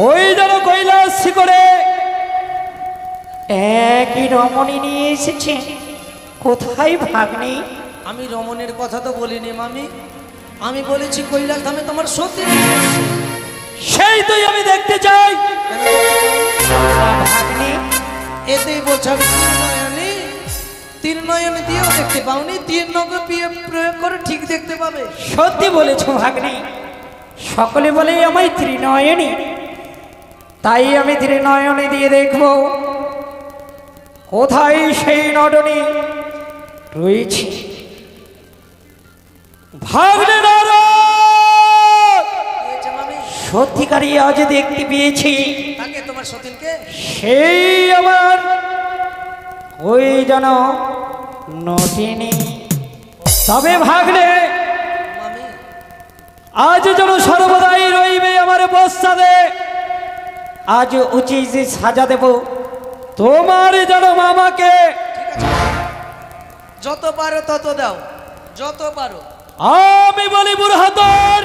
ওই যেন কৈলাস শিখরে একই রমণী নিয়ে এসেছে। কোথায় ভাগ্নে? আমি রমণের কথা তো বলিনি মামি, আমি বলেছি কৈলাস ধামে তোমার সতী। সেই তুই আমি দেখতে চাই। ভাগ্নে এতেই বলছে আমি তীর নয়নে দিয়েও দেখতে পাওনি, তীর নগে প্রয়োগ করে ঠিক দেখতে পাবে। সত্যি বলেছ ভাগ্নে, সকলে বলে আমায় ত্রিনয়নী, তাই আমি ত্রিনয়নে দিয়ে দেখব কোথায় সেই নডনী রয়েছে। ভাগ্নে নারদ, মামি সত্যিকারই আজ দেখতে পেয়েছি তাকে তোমার সতীনকে। সেই আমার ওই যেন নটিনী। তবে ভাগ্নে মামি আজ যেন সর্বদাই রইবে আমার বসাদে। আজ উচিত যে সাজা দেব। তোমার যেন মামাকে যত পারো তত দাও, যত পারো। আমি বলি বুড়হাতর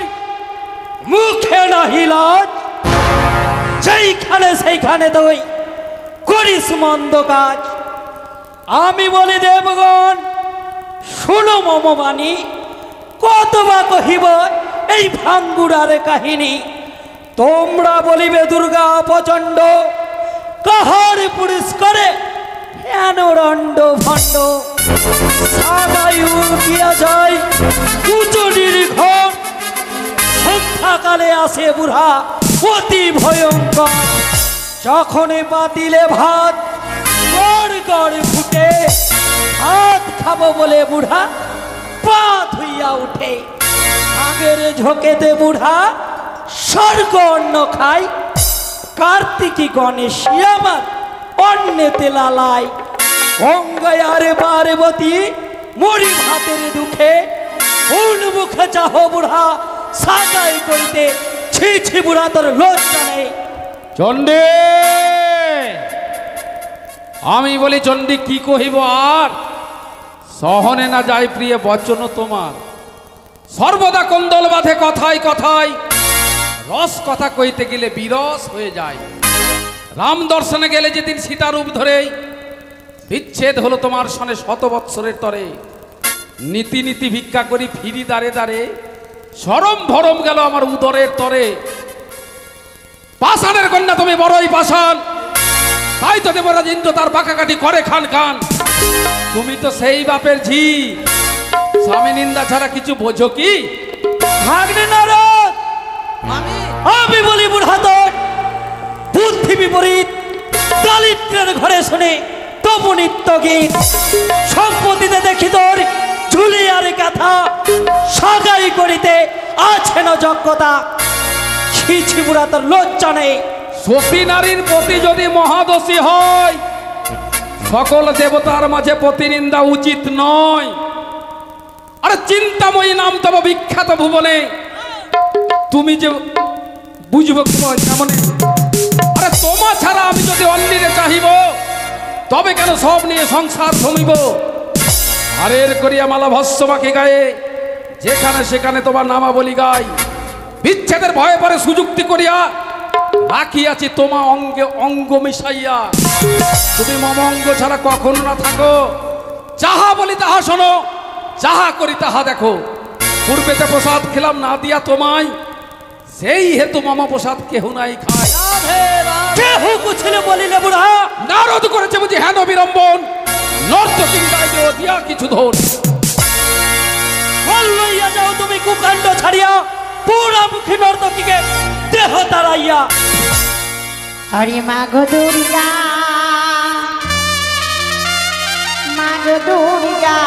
মুখে নাহি লাজ, যেইখানে সেইখানে তুই করিস মন্দ কাজ। আমি বলি দেবগণ শুনো মম বাণী, কত বা কহিব এই ভাঙ্গুড়ার কাহিনী। তোমরা বলিবে দুর্গা প্রচণ্ড, কাহার পুরুষ করে হেন রণ্ড ভণ্ড। সাদাই উঠিয়া যায় উঁচু নির্ঘর, সন্ধ্যাকালে আসে বুড়া অতি ভয়ঙ্কর। যখন পাতিলে ভাত গড় গড় ফুটে, ভাত খাবো বলে বুড়া পা ধুইয়া উঠে। আগের ঝোঁকেতে বুড়া স্বর্গ অন্ন খায়, কার্তিকী গণেশ আমার অন্নেতে লালায়। গঙ্গায় আরে পার্বতী মরি ভাতের দুঃখে, কোন মুখে চাহ বুড়া সাজাই করিতে। ছি ছি বুড়া তোর লজ্জা নেই। চণ্ডী, আমি বলি চণ্ডী কি কহিব আর, সহনে না যায় প্রিয় বচন তোমার। সর্বদা কন্দল বাঁধে কথায় কথায়, রস কথা কইতে গেলে বিরস হয়ে যায়। রাম দর্শনে গেলে যেদিন সীতা রূপ ধরে বিচ্ছেদ হলো তোমার সনে শত বৎসরের তরে। নীতি নীতি ভিক্ষা করি ফিরি দাঁড়ে দাঁড়ে, সরম ভরম গেল আমার উদরের তরে। পাষাণের কন্যা তুমি বড়ই পাষাণ, তাই তো দেবরাজ ইন্দ্র তার বাঁকাকাটি করে খান খান। তুমি তো সেই বাপের ঝি, স্বামী নিন্দা ছাড়া কিছু বোঝো কি? ভাগ্নে নারদ, মামি আমি বলি বুড়হাতর বুদ্ধি বিপরীত, দারিদ্রের ঘরে শুনে তবু নিত্য গীত। সম্পত্তিতে দেখি তোর ঝুলিয়ার কথা, সাগাই করিতে আছে না যোগ্যতা। ছি ছি বুড়া তোর লজ্জা নেই। সতী নারীর প্রতি যদি মহাদোষী হয়, সকল দেবতার মাঝে প্রতিনিন্দা উচিত নয়। আরে চিন্তাময়ী নাম তব বিখ্যাত ভুবনে, তুমি যে বুঝবে কেমন? আরে তোমা ছাড়া আমি যদি অন্যিরে চাহিব, তবে কেন সব নিয়ে সংসার থমিব? হারের করিয়া মালা ভস্য মাকে গায়ে, যেখানে সেখানে তোমার নামা বলি গাই। বিচ্ছেদের ভয়ে পরে সুযুক্তি করিয়া রাখিয়াছি তোমা অঙ্গে অঙ্গ মিশাইয়া। তুমি মম অঙ্গ ছাড়া কখনো না থাকো। যাহা বলি তাহা শোনো, যাহা করি তাহা দেখো। পূর্বেতে প্রসাদ খেলাম না দিয়া তোমায়, সেই হেতু মম প্রসাদ কেহ নাই খায়। কেহ কুছিলে বলিলে বুড়া, নারদ করেছে বুঝি হেন বিড়ম্বন, নর্তকী বিদায় দেও দিয়া কিছু ধন। ফল লইয়া যাও তুমি কুকাণ্ড ছাড়িয়া, পুরা মুখী নর্তকীকে দেহ তাড়াইয়া। হরে মাগো দুর্গা, মাগো দুর্গা,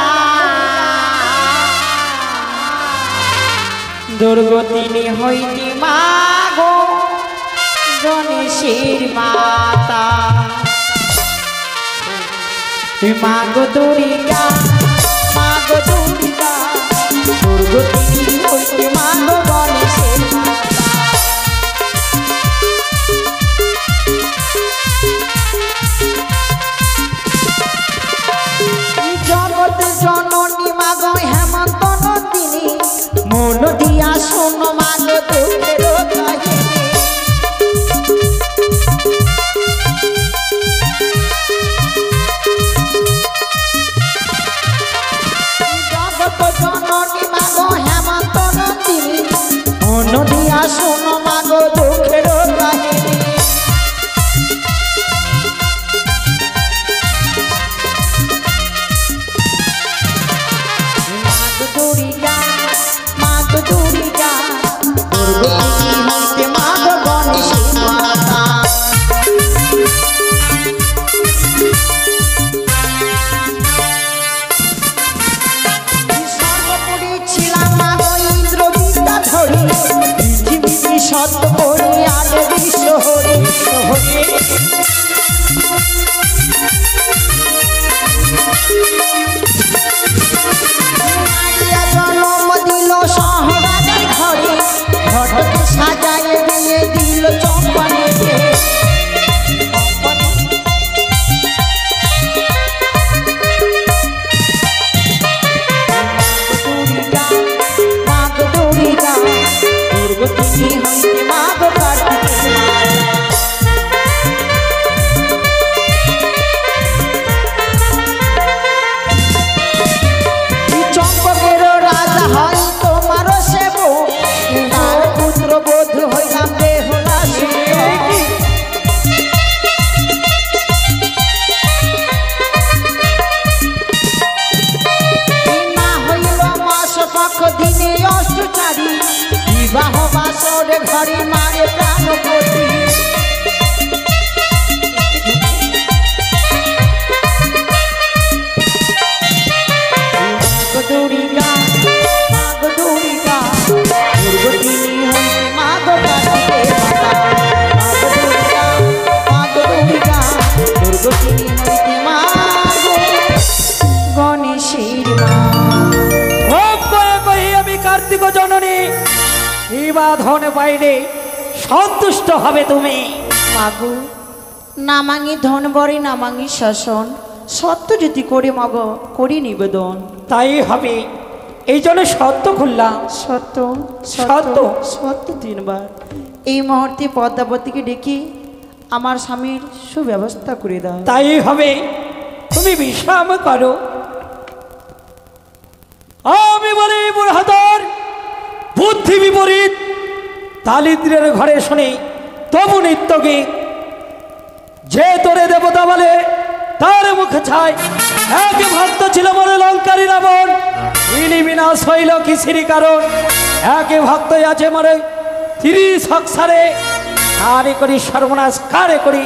দুর্গতিনী হইতে মাগো গণেশের মাতা। তুই মাগো দুর্গা, মাগো দুর্গা, দুর্গতিনী হইতে মাগো গণেশের মাতা। জগৎ জননী মাগো হেমন্ত নন্দিনী, মন দিয়া শোনো মাগো দুঃখের কাহিনী। জগৎ জননী মাগো হেমন্ত নন্দিনী, মন দিয়া শোনো মাগো দুঃখের কাহিনী। দুর্গা, মাগো দুর্গা, দুর্গতিনী হইতে মাগো গণেশের মাতা। সর্বোপরি ছিলাম মাগো ইন্দ্র বিদ্যা ধরি, পৃথিবীতে সত্য করি আগে বিশ্ব হরি হরি। জন্ম দিল সহরাজার ঘরে, ঘটকে সাজায় দিয়ে দিল চম্পানিতে। দুর্গা, মাগো দুর্গা, দুর্গতিনী হইতে মাগো কার্তিকের মাতা। চম্পকের রাজা হয় তোমার সেবক, তার পুত্র বধূ হইলাম দেহদাসী। না হইল মাস পক্ষ দিনে অষ্টচারী, বিবাহ বাসরে ঘরে মারে প্রাণপতি। দুর্গা, মাগো দুর্গা, দুর্গতিনী হইতে মাগো কার্তিকের মাতা। মাগো দুর্গা, মাগো দুর্গা, দুর্গতিনী হইতে মাগো গণেশের মা। ভোগ করে কহি আমি কার্তিক জননী, এই বাঁধন পাইলে সন্তুষ্ট হবে তুমি। মাগো না মাঙি ধন বরে, না মাঙি শাসন, সত্য যদি করে মাগো করি নিবেদন। তাই হবে, এই জন্য সত্য খুললাম। সত্য, সত্য, সত্য তিনবার। এই মুহূর্তে পদ্মাবতীকে ডেকে আমার স্বামীর সুব্যবস্থা করে দাও। তাই হবে, তুমি বিশ্রাম করো। আমি বলি বুড়হাতর, বুদ্ধি বিপরীত, দারিদ্রের ঘরে শুনি তবু নিত্য গীত। যে তোরে দেবতা বলে তার মুখে ছাই, এক ভক্ত ছিল মনে লঙ্কারী রাবণ, ইনি বিনাশ হইল কিসিরই কারণ। একে ভক্ত আছে মরে 30 সংসারে, আরে করি সর্বনাশ কারে করি।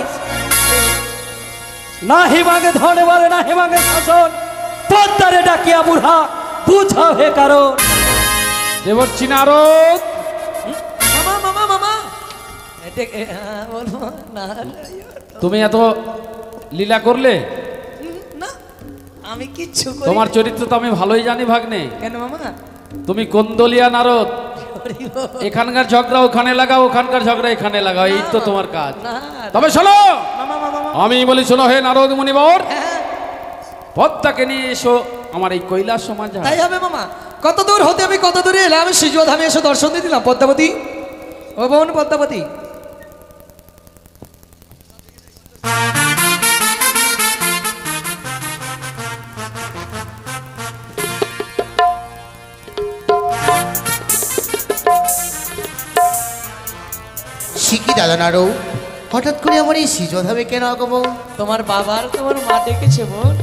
নাহি মাগে ধনে বলে, নাহি মাগে শাসন, পদ্মারে ডাকিয়া বুড়া বুঝা হে কারণ। দেবর্ষি নারদ, মামা মামা মামা, বলবো না, তুমি এত লীলা করলে? না আমি কিচ্ছু করি। তোমার চরিত্র তো আমি ভালোই জানি ভাগ্নে। কেন মামা? তুমি কোন্দলিয়া নারদ, এখানকার ঝগড়া ওখানে লাগাও, ওখানকার ঝগড়া এখানে লাগাও, এই তো তোমার কাজ। না, তবে শোনো, মামা মামা মামা। আমি বলি শোনো হে নারদ মুনিবর, হ্যাঁ, পদ্মাকে নিয়ে এসো আমার এই কৈলাস সমাজ। তাই হবে মামা। কত দূর হতে আমি কত দূরে এলাম, সিজুয়া ধামে এসে দর্শন দিয়ে দিলাম পদ্মাবতী। ও বোন পদ্মাবতী, শিখি দাদা নাড়ু, হঠাৎ করে আমার এই সিজধামে কেন আগমন? তোমার বাবার তোমার মা ডেকেছে বোন।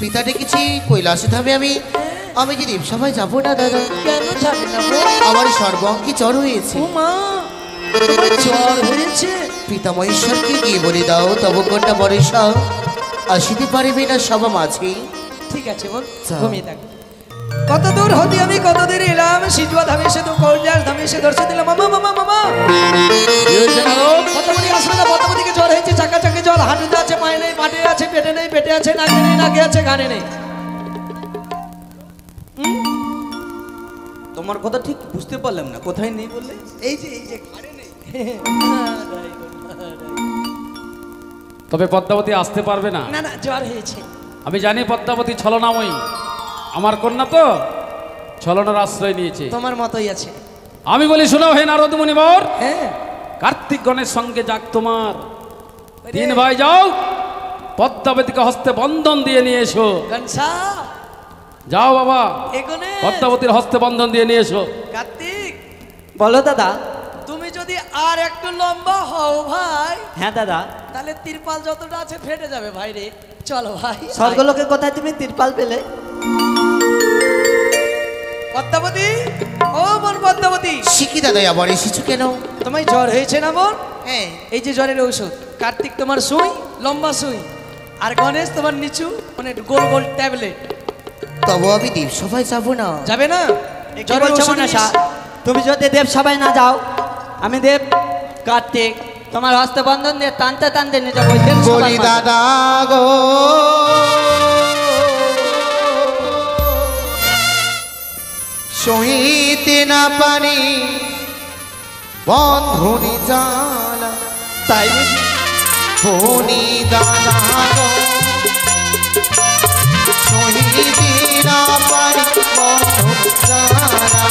পিতা ডেকেছি কৈলাস ধামে। আমি যে দেবসভায় যাবো না দাদা। কেন যাবে না বোন? আমার সর্বাঙ্গে জ্বর হয়েছে। ও মা, তোমার জ্বর হয়েছে? পিতা মহেশ্বরকে গিয়ে বলে দাও তব কন্যা বরেশা আসিতে পারিবে না সভা মাঝে। ঠিক আছে বোন, ঘুমিয়ে থাক। কত দূর হতে আমি কত দূরে এলাম, সিজুয়া ধামে এসে তো কৈলাস ধামে এসে দর্শন দিলাম। মামা মামা মামা, পদ্মাবতী আসলে না, পদ্মাবতীকে জ্বর হয়েছে, চাকা চাকি জল, হাঁটুতে আছে, পায়ে নেই, মাঠে আছে, পেটে নেই, পেটে আছে, নাকে নেই, নাকে আছে, কানে নেই। তোমার কথা ঠিক বুঝতে পারলাম না, কোথায় নেই বললে? এই যে ঘাড়ে নেই। তবে পদ্মাবতী আসতে পারবে না। না না, জ্বর হয়েছে। আমি জানি পদ্মাবতী ছলনাময়ী, আমার কন্যা তো ছলনার আশ্রয় নিয়েছে। তোমার মতোই আছে। আমি বলি শোনো হে নারদ মুনিবর, হ্যাঁ, কার্তিক গণের সঙ্গে যাক তোমার তিন ভাই, যাও পদ্মাবতীকে হস্তে বন্ধন দিয়ে নিয়ে এসো। গনসা, যাও বাবা, এগোনে পদ্মাবতীর হস্তে বন্ধন দিয়ে নিয়ে এসো। কার্তিক, বলো দাদা। তুমি যদি আর একটু লম্বা হও ভাই, হ্যাঁ দাদা। তাহলে তিরপাল যতটা আছে ফেটে যাবে ভাই রে। চলো ভাই। স্বর্গলোকে কোথায় তুমি তিরপাল পেলে? পদ্মাবতী, ও বোন পদ্মাবতী, শিখি দাদা আবার এসেছো কেন? তোমায় জ্বর হয়েছে না বোন? হ্যাঁ। এই যে জ্বরের ঔষধ। কার্তিক তোমার সুই, লম্বা সুই, আর গণেশ তোমার নিচু মানে গোল গোল ট্যাবলেট। তবু আমি দেবসভায় যাবো না। যাবে না? কি বলছো মনসা? তুমি যদি দেব সবাই না যাও, আমি দেব কার্তিক তোমার হস্তবন্ধন দিয়ে টানতে টানতে নিয়ে যাবো ওই দেব সভার বলি মাঝে। দাদা গো, সহিতে না পারি বন্ধুনি জ্বালা। তাই বুঝি? বলি দাদা গো, সহিতে না পারি বন্ধুনি জ্বালা।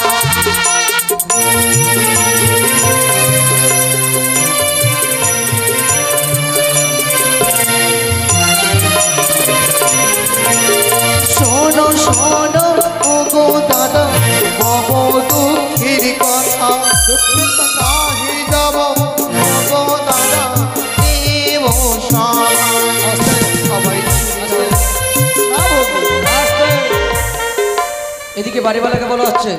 শোনো শোনো ও গো দাদা, বহ দুঃখের কথা, নাহি যাব ও গো দাদা দেব সবাই। এদিকে বাড়িওয়ালাকে বলা হচ্ছে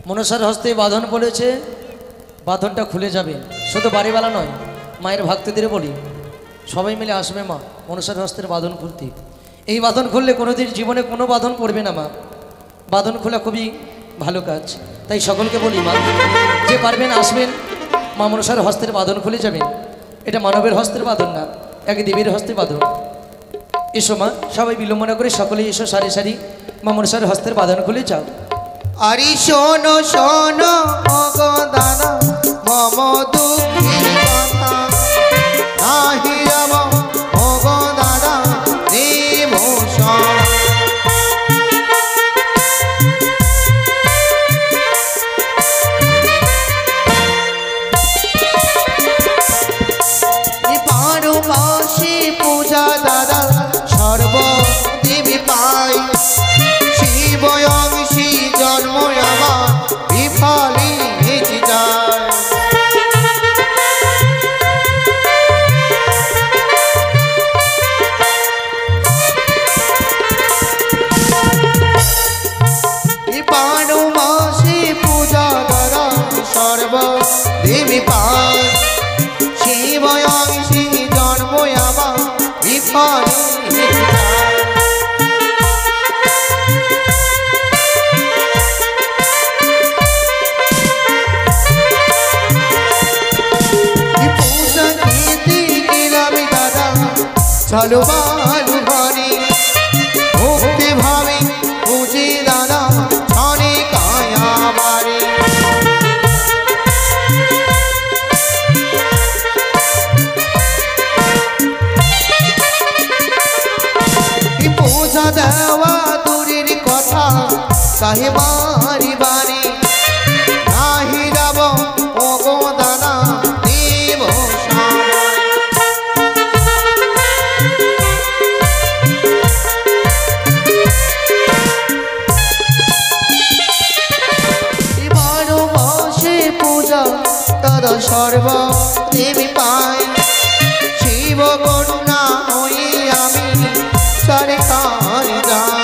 মনসার হস্তে বাঁধন পড়েছে, বাঁধনটা খুলে যাবে। শুধু বাড়িওয়ালা নয়, মায়ের ভক্তদের বলি সবাই মিলে আসবে মা মনসার হস্তের বাঁধন খুলতে। এই বাঁধন খুললে কোনোদিন জীবনে কোনো বাঁধন পড়বে না মা। বাঁধন খোলা খুবই ভালো কাজ, তাই সকলকে বলি মা যে পারবেন আসবেন, মা মনসার হস্তের বাঁধন খুলে যাবেন। এটা মানবের হস্তের বাঁধন না, এক দেবীর হস্তের বাঁধন। এসো মা, সবাই বিলম্ব না করে সকলেই এসো, সারি সারি মা মনসার হস্তের বাঁধন খুলে যাও। আরে শোনো শোনো ও গো দাদা, মম দুঃখের কথা, নাহি যাব ও গো দাদা দেব সবাই। পারো মাসে পূজা দাদা সর্বদেবী পাই, শিবয়ংশী জন্ম আমার বিফলে হেঁটে যায়। পারো মাসে পূজা দ্বারা সর্বদেবী পাই, শিবয়ংশী জন্ম আমার বিফলে হেঁটে যায়। চলো বালু ঘরে ভক্তি ভাবে বুঝে দাদা ছড়ে কায়া। তাহে মারি বাড়ি নাহি যাব ওগো দাদা দেব বারো মাসে পূজা দাদা সর্ব দেবী পাই শিব কন্যা হই আমি সরকার যাই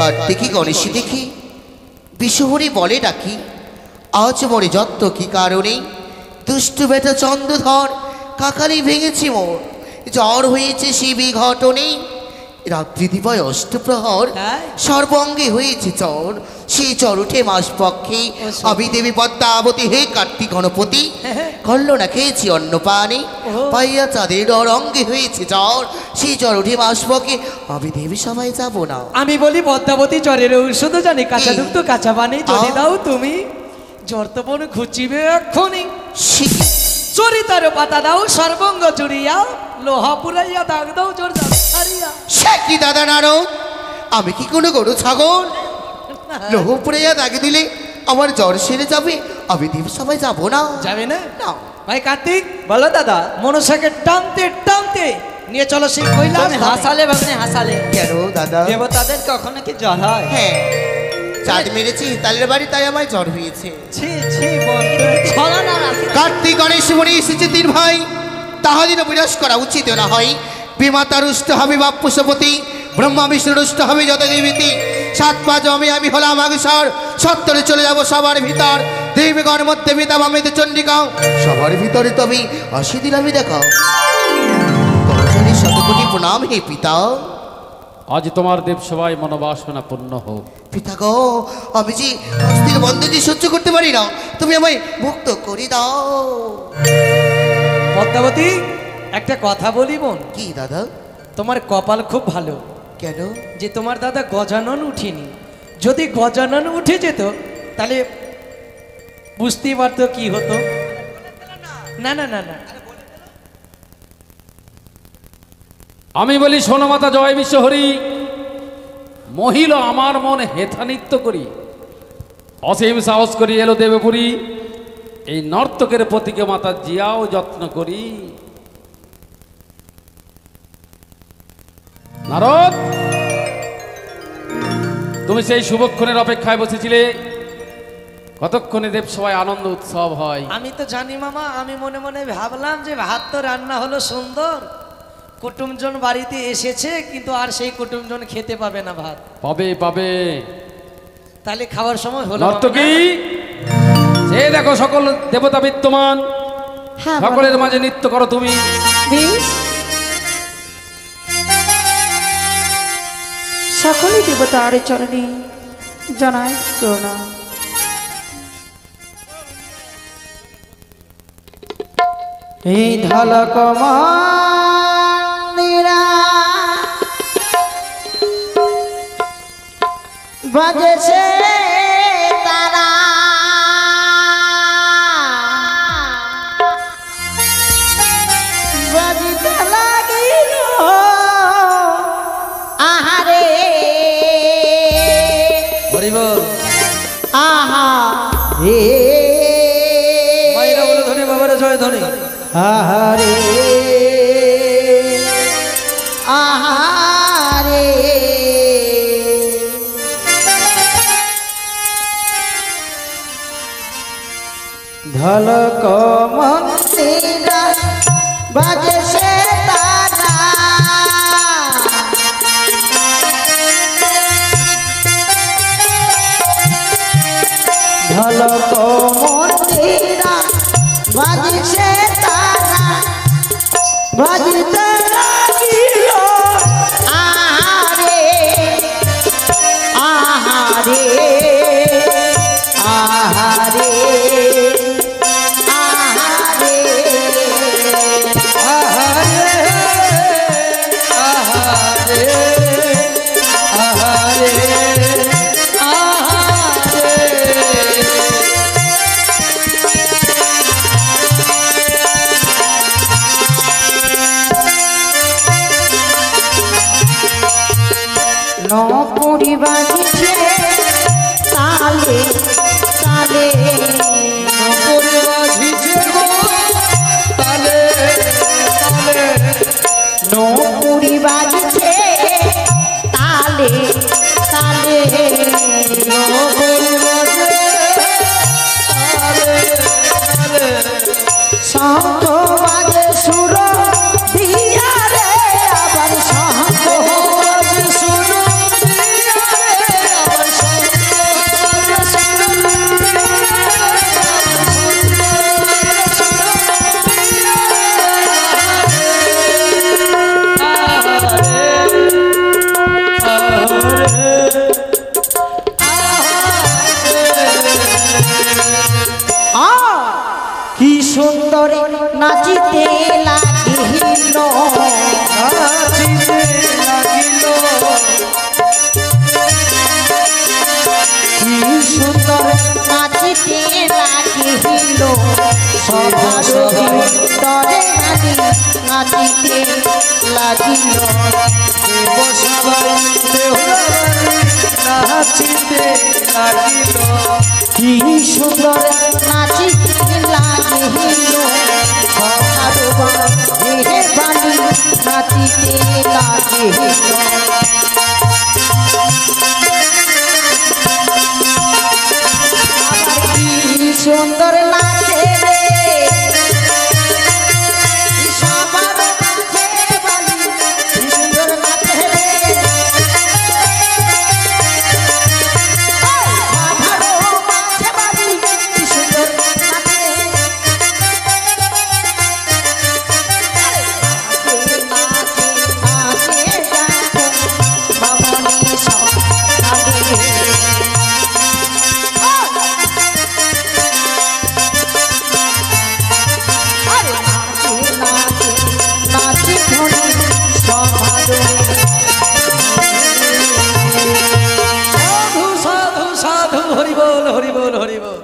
কার্তিকী গণেশ দেখি বিশ্বহরি বলে ডাকি আজ মরে যত্ত কি কারণে দুষ্টু বেটা চন্দ্রধর কাকালি ভেঙেছে মোর জ্বর হয়েছে শিবি ঘটনে রাত্রি দিবায় অষ্টপ্রহর সর্বঙ্গে হয়েছে চর সেই চর উঠে মাস পক্ষে আমি দেবী পদ্মাবতী হে কার্তিক গণপতি কল্ল না খেয়েছি অন্ন পানে পাইয়া চাঁদের অঙ্গে হয়েছে জ্বর সেই জ্বর উঠে মাস পক্ষে আমি দেবী সবাই যাব না আমি বলি পদ্মাবতী জ্বরের ঔষধ জানি কাঁচা দুধ তো কাঁচা পানি যদি দাও তুমি জ্বর তো মনে ঘুচিবে এক্ষুনি চরিতার পাতা দাও সর্বঙ্গ জুড়িয়া লোহা পুরাইয়া দাগ দাও জ্বর ছাড়িয়া সে কি দাদা নারদ আমি কি কোনো গরু ছাগল লোহ পুরাইয়া দাগে দিলে আমার জ্বর সেরে যাবে আমি দেবী সবাই যাব না যাবে না ভাই কার্তিক বলো দাদা মনসাকে টানতে টানতে নিয়ে চলো সেই কৈলাস হাসালে ভাবনে হাসালে কেন দাদা দেবতাদের কখনো কি জ্বর হয় হ্যাঁ চাঁদ মেরেছি তালের বাড়ি তাই আমার জ্বর হয়েছে ছি ছি বন্ধু চলো না কার্তিক গণেশ মনে এসেছে তিন ভাই তাহলে বিনাশ করা উচিত না হয় বিমাতা রুষ্ট হবে বাপ পুষ্পপতি ব্রহ্মা বিষ্ণু রুষ্ট হবে যত দেবীতি সাত পা জমে আমি হলাম আগসর সত্তরে চলে যাব সবার ভিতর দেবীগণ মধ্যে পিতা বামিতে চণ্ডিকা সবার ভিতরে তবে আসি দিলামি দেখাও তোমার শতকোটি প্রণাম হে পিতা আজ তোমার দেব সবাই মনোবাসনা পূর্ণ হোক পিতা গো আমি যে অস্থির বন্ধনে সহ্য করতে পারি না তুমি আমায় মুক্ত করে দাও পদ্মাবতী একটা কথা বলি বোন কি দাদা তোমার কপাল খুব ভালো কেন যে তোমার দাদা গজানন উঠিনি যদি গজানন উঠে যেত তাহলে বুঝতেই পারতো কি হতো না না না না আমি বলি শোনো মাতা জয় বিশ্বহরি মহিলা আমার মনে হেথা নৃত্য করি অসীম সাহস করি এলো দেবপুরী এই নর্তকের প্রতীকে মাতা জিয়াও যত্ন করি নারদ তুমি সেই শুভক্ষণের অপেক্ষায় বসেছিলে কতক্ষণে দেব সবাই আনন্দ উৎসব হয় আমি তো জানি মামা আমি মনে মনে ভাবলাম যে ভাত তো রান্না হলো সুন্দর কুটুমজন বাড়িতে এসেছে কিন্তু আর সেই কুটুমজন খেতে পাবে না ভাত পাবে পাবে তাহলে খাওয়ার সময় হলো নর্তকী সে দেখো সকল দেবতা বিদ্যমান সকলের মাঝে নৃত্য করো তুমি সকলে দেবতার চরণে জানাই প্রণাম এই ঢালক মন্দিরা বাজেছে তারা বাজিতে লাগিল আহারে হরিবল আহা রে মায়েরা বলে ধনী বাবারা জয় ধনী আহারে আহারে ঢালক মন্দিরা বাজেছে তারা ঢালক মন্দিরা বাজেছে তারা বাজিতে লাগিল আহারে আহারে আহারে নপুরি বাজিছে তালে তালে নপুরি বাজিছে গো তালে তালে নপুরি বাজিছে তালে তালে নপুরি বাজিছে তালে তালে শঙ্খ বাজে সুর দিয়া রে আবার শঙ্খ বাজে সুর দিয়া রে নাচিতে লাগিল নাচিতে লাগিল কি সুন্দর নাচিতে লাগিল সবার ভিতরে রানী নাচিতে লাগিল নাচিতে লাগিল কি সুন্দর নাচিতে লাগিল সবার ভিতরে রানী নাচিতে লাগিল সুন্দর লাগে রে সবার কাছে বলি কি সুন্দর লাগে রে সবার কাছে বলি কি সুন্দর লাগে বামনি সব সাধু সাধু সাধু হরি বল হরি বল হরি বল।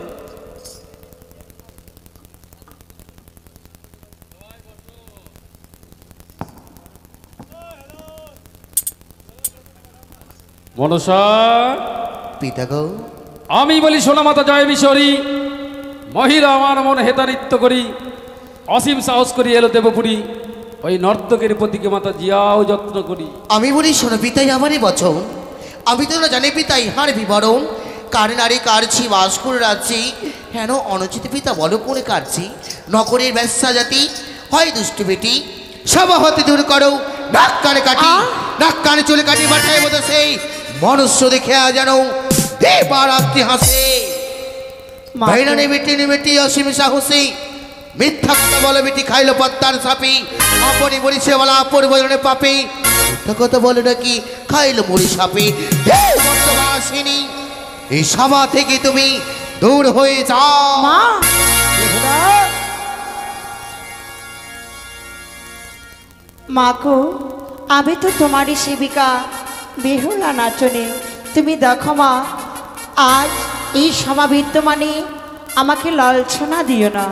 মনসা পিতা গো, আমি বলি সোনা মাতা জয় বিশ্বরী মহিলা আমার মন হেতা নৃত্য করি অসীম সাহস করি এলো দেবপুরী ওই নর্তকের প্রতীকে মাতা জিয়াও যত্ন করি। আমি বলি শোনো পিতাই আমারই বচন, আমি তো না জানি পিতা ইহার বিবরণ, কার নারী কারছি বাস করে রাখছি, হেন অনুচিত পিতা বলো করে কাটছি, নগরের ব্যবসা জাতি হয় দুষ্টু বেটি, সব হতে দূর করো নাক কানে কাটি, নাক কানে চলে কাটি বাটায় মতো সেই মনুষ্য দেখে যেন দেবার আত্মি হাসে, ভাইরা নেবেটি নেবেটি অসীম সাহসী, মিথ্যা কথা বলে বেটি খাইলো পত্তার সাপি, আপনি বলিছে বলা আপন বলনে পাপি, মিথ্যা কথা বলে নাকি খাইলো মরি সাপি, বর্তমাসিনী এই সভা থেকে তুমি দূর হয়ে যাও। মা মাকো আমি তো তোমারই সেবিকা বেহুলা নাচনে, তুমি দেখো মা আজ এই সমাবৃত্ত মানে আমাকে লালছনা দিও না।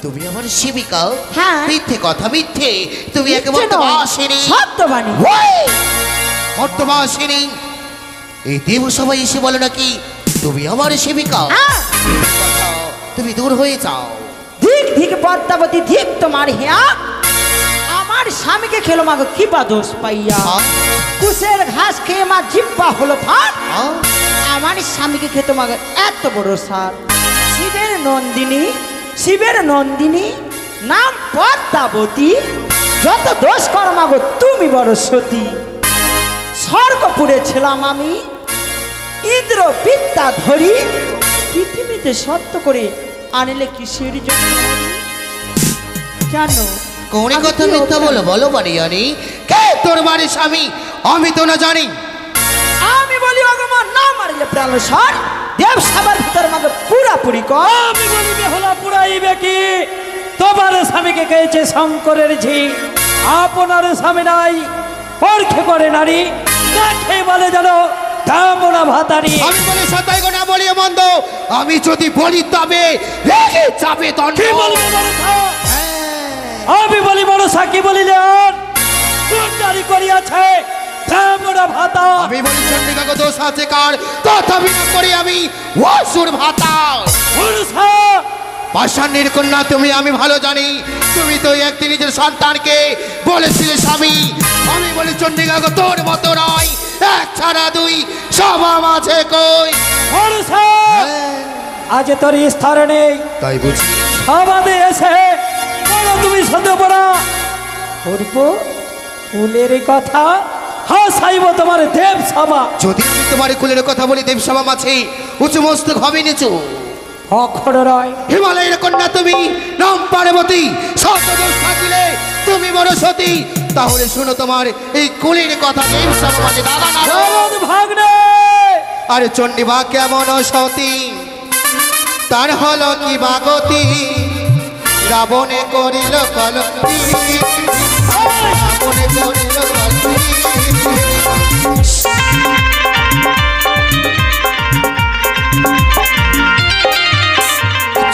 তুমি আমার সেবিকা? হ্যাঁ। মিথ্যে কথা মিথ্যে, তুমি একে বর্তমাসিনী সত্যবাণী। বর্তমাসিনী এই দেব সবাই এসে বলো নাকি তুমি আমার সেবিকা, তুমি দূর হয়ে যাও। ধিক ধিক পদ্মাবতী ধিক তোমার হিয়া, আমার স্বামীকে খেলো মাগো কি বা দোষ পাইয়া, কুশের ঘাস খেয়ে মা জিব্বা হলো ফাট, আমার স্বামীকে খেতো মাগো এত বড় সার, শিবের নন্দিনী নাম পদ্মাবতী, যত দোষ করো মাগো তুমি বড় সতী, স্বর্গপুরে ছিলাম আমি ইন্দ্র বিদ্যা ধরি, পৃথিবীতে সত্য করে আনলে কিসের জন্য জানো? কোন কথা মিথ্যা বলো বলো বাড়িয়ানি, কে তোর বাড়ির স্বামী আমি তো না জানি। আমি বলি অগমন না মারিলে প্রাণ সর, দেব সবার ভিতর মাগে পুরাপুরি কর। আমি বলি বেহুলা পুরাইবে কি, তোমার স্বামীকে খেয়েছে শঙ্করের ঝি, আপনার স্বামী নাই পরখে করে নারী, দেখে বলে জানো দামনা ভাতারি। আমি বলি সতাই গো না বলি মন্দ, আমি যদি বলি তবে লেগে যাবে দণ্ড। কি বলবো বড়সা? আমি বলি বড়সা কি বলিলেন, কোন নারী করিয়াছে দামনা ভাতা? আমি বলি চন্ডিকা গো দোষ আছে কার, তথাপি না করি আমি অসুর ভাতা। বড়সা পাষাণের কন্যা তুমি আমি ভালো জানি, তুমি তো একদিন নিজের সন্তানকে বলেছিলে স্বামী, আমি বলি চন্ডিকা গো তোর মতো নয়, এক ছাড়া দুই সভা মাঝে কই। বড়সা আজ তোর স্তর নেই, তাই বুঝি আমাদের এসে বলো তুমি সন্দেহ পড়া করব ফুলের কথা, হাসাইব তোমার দেব সভা। যদি আমি তোমার কুলের কথা বলি দেব সভা মাঝে উঁচু মস্তক হবে নিচু, অক্ষর রয় হিমালয়ের কন্যা তুমি নাম পার্বতী, শত দোষ থাকিলে তুমি বড় সতী, তাহলে শুনো তোমার এই কুলের কথা দেব সভা মাঝে দাদা না ভাগ্নে। আরে চন্ডিবা কেমন সতী, তার হলো কি বাগতি, রাবণে করিল কলঙ্কি রাবণে করিল কলঙ্কি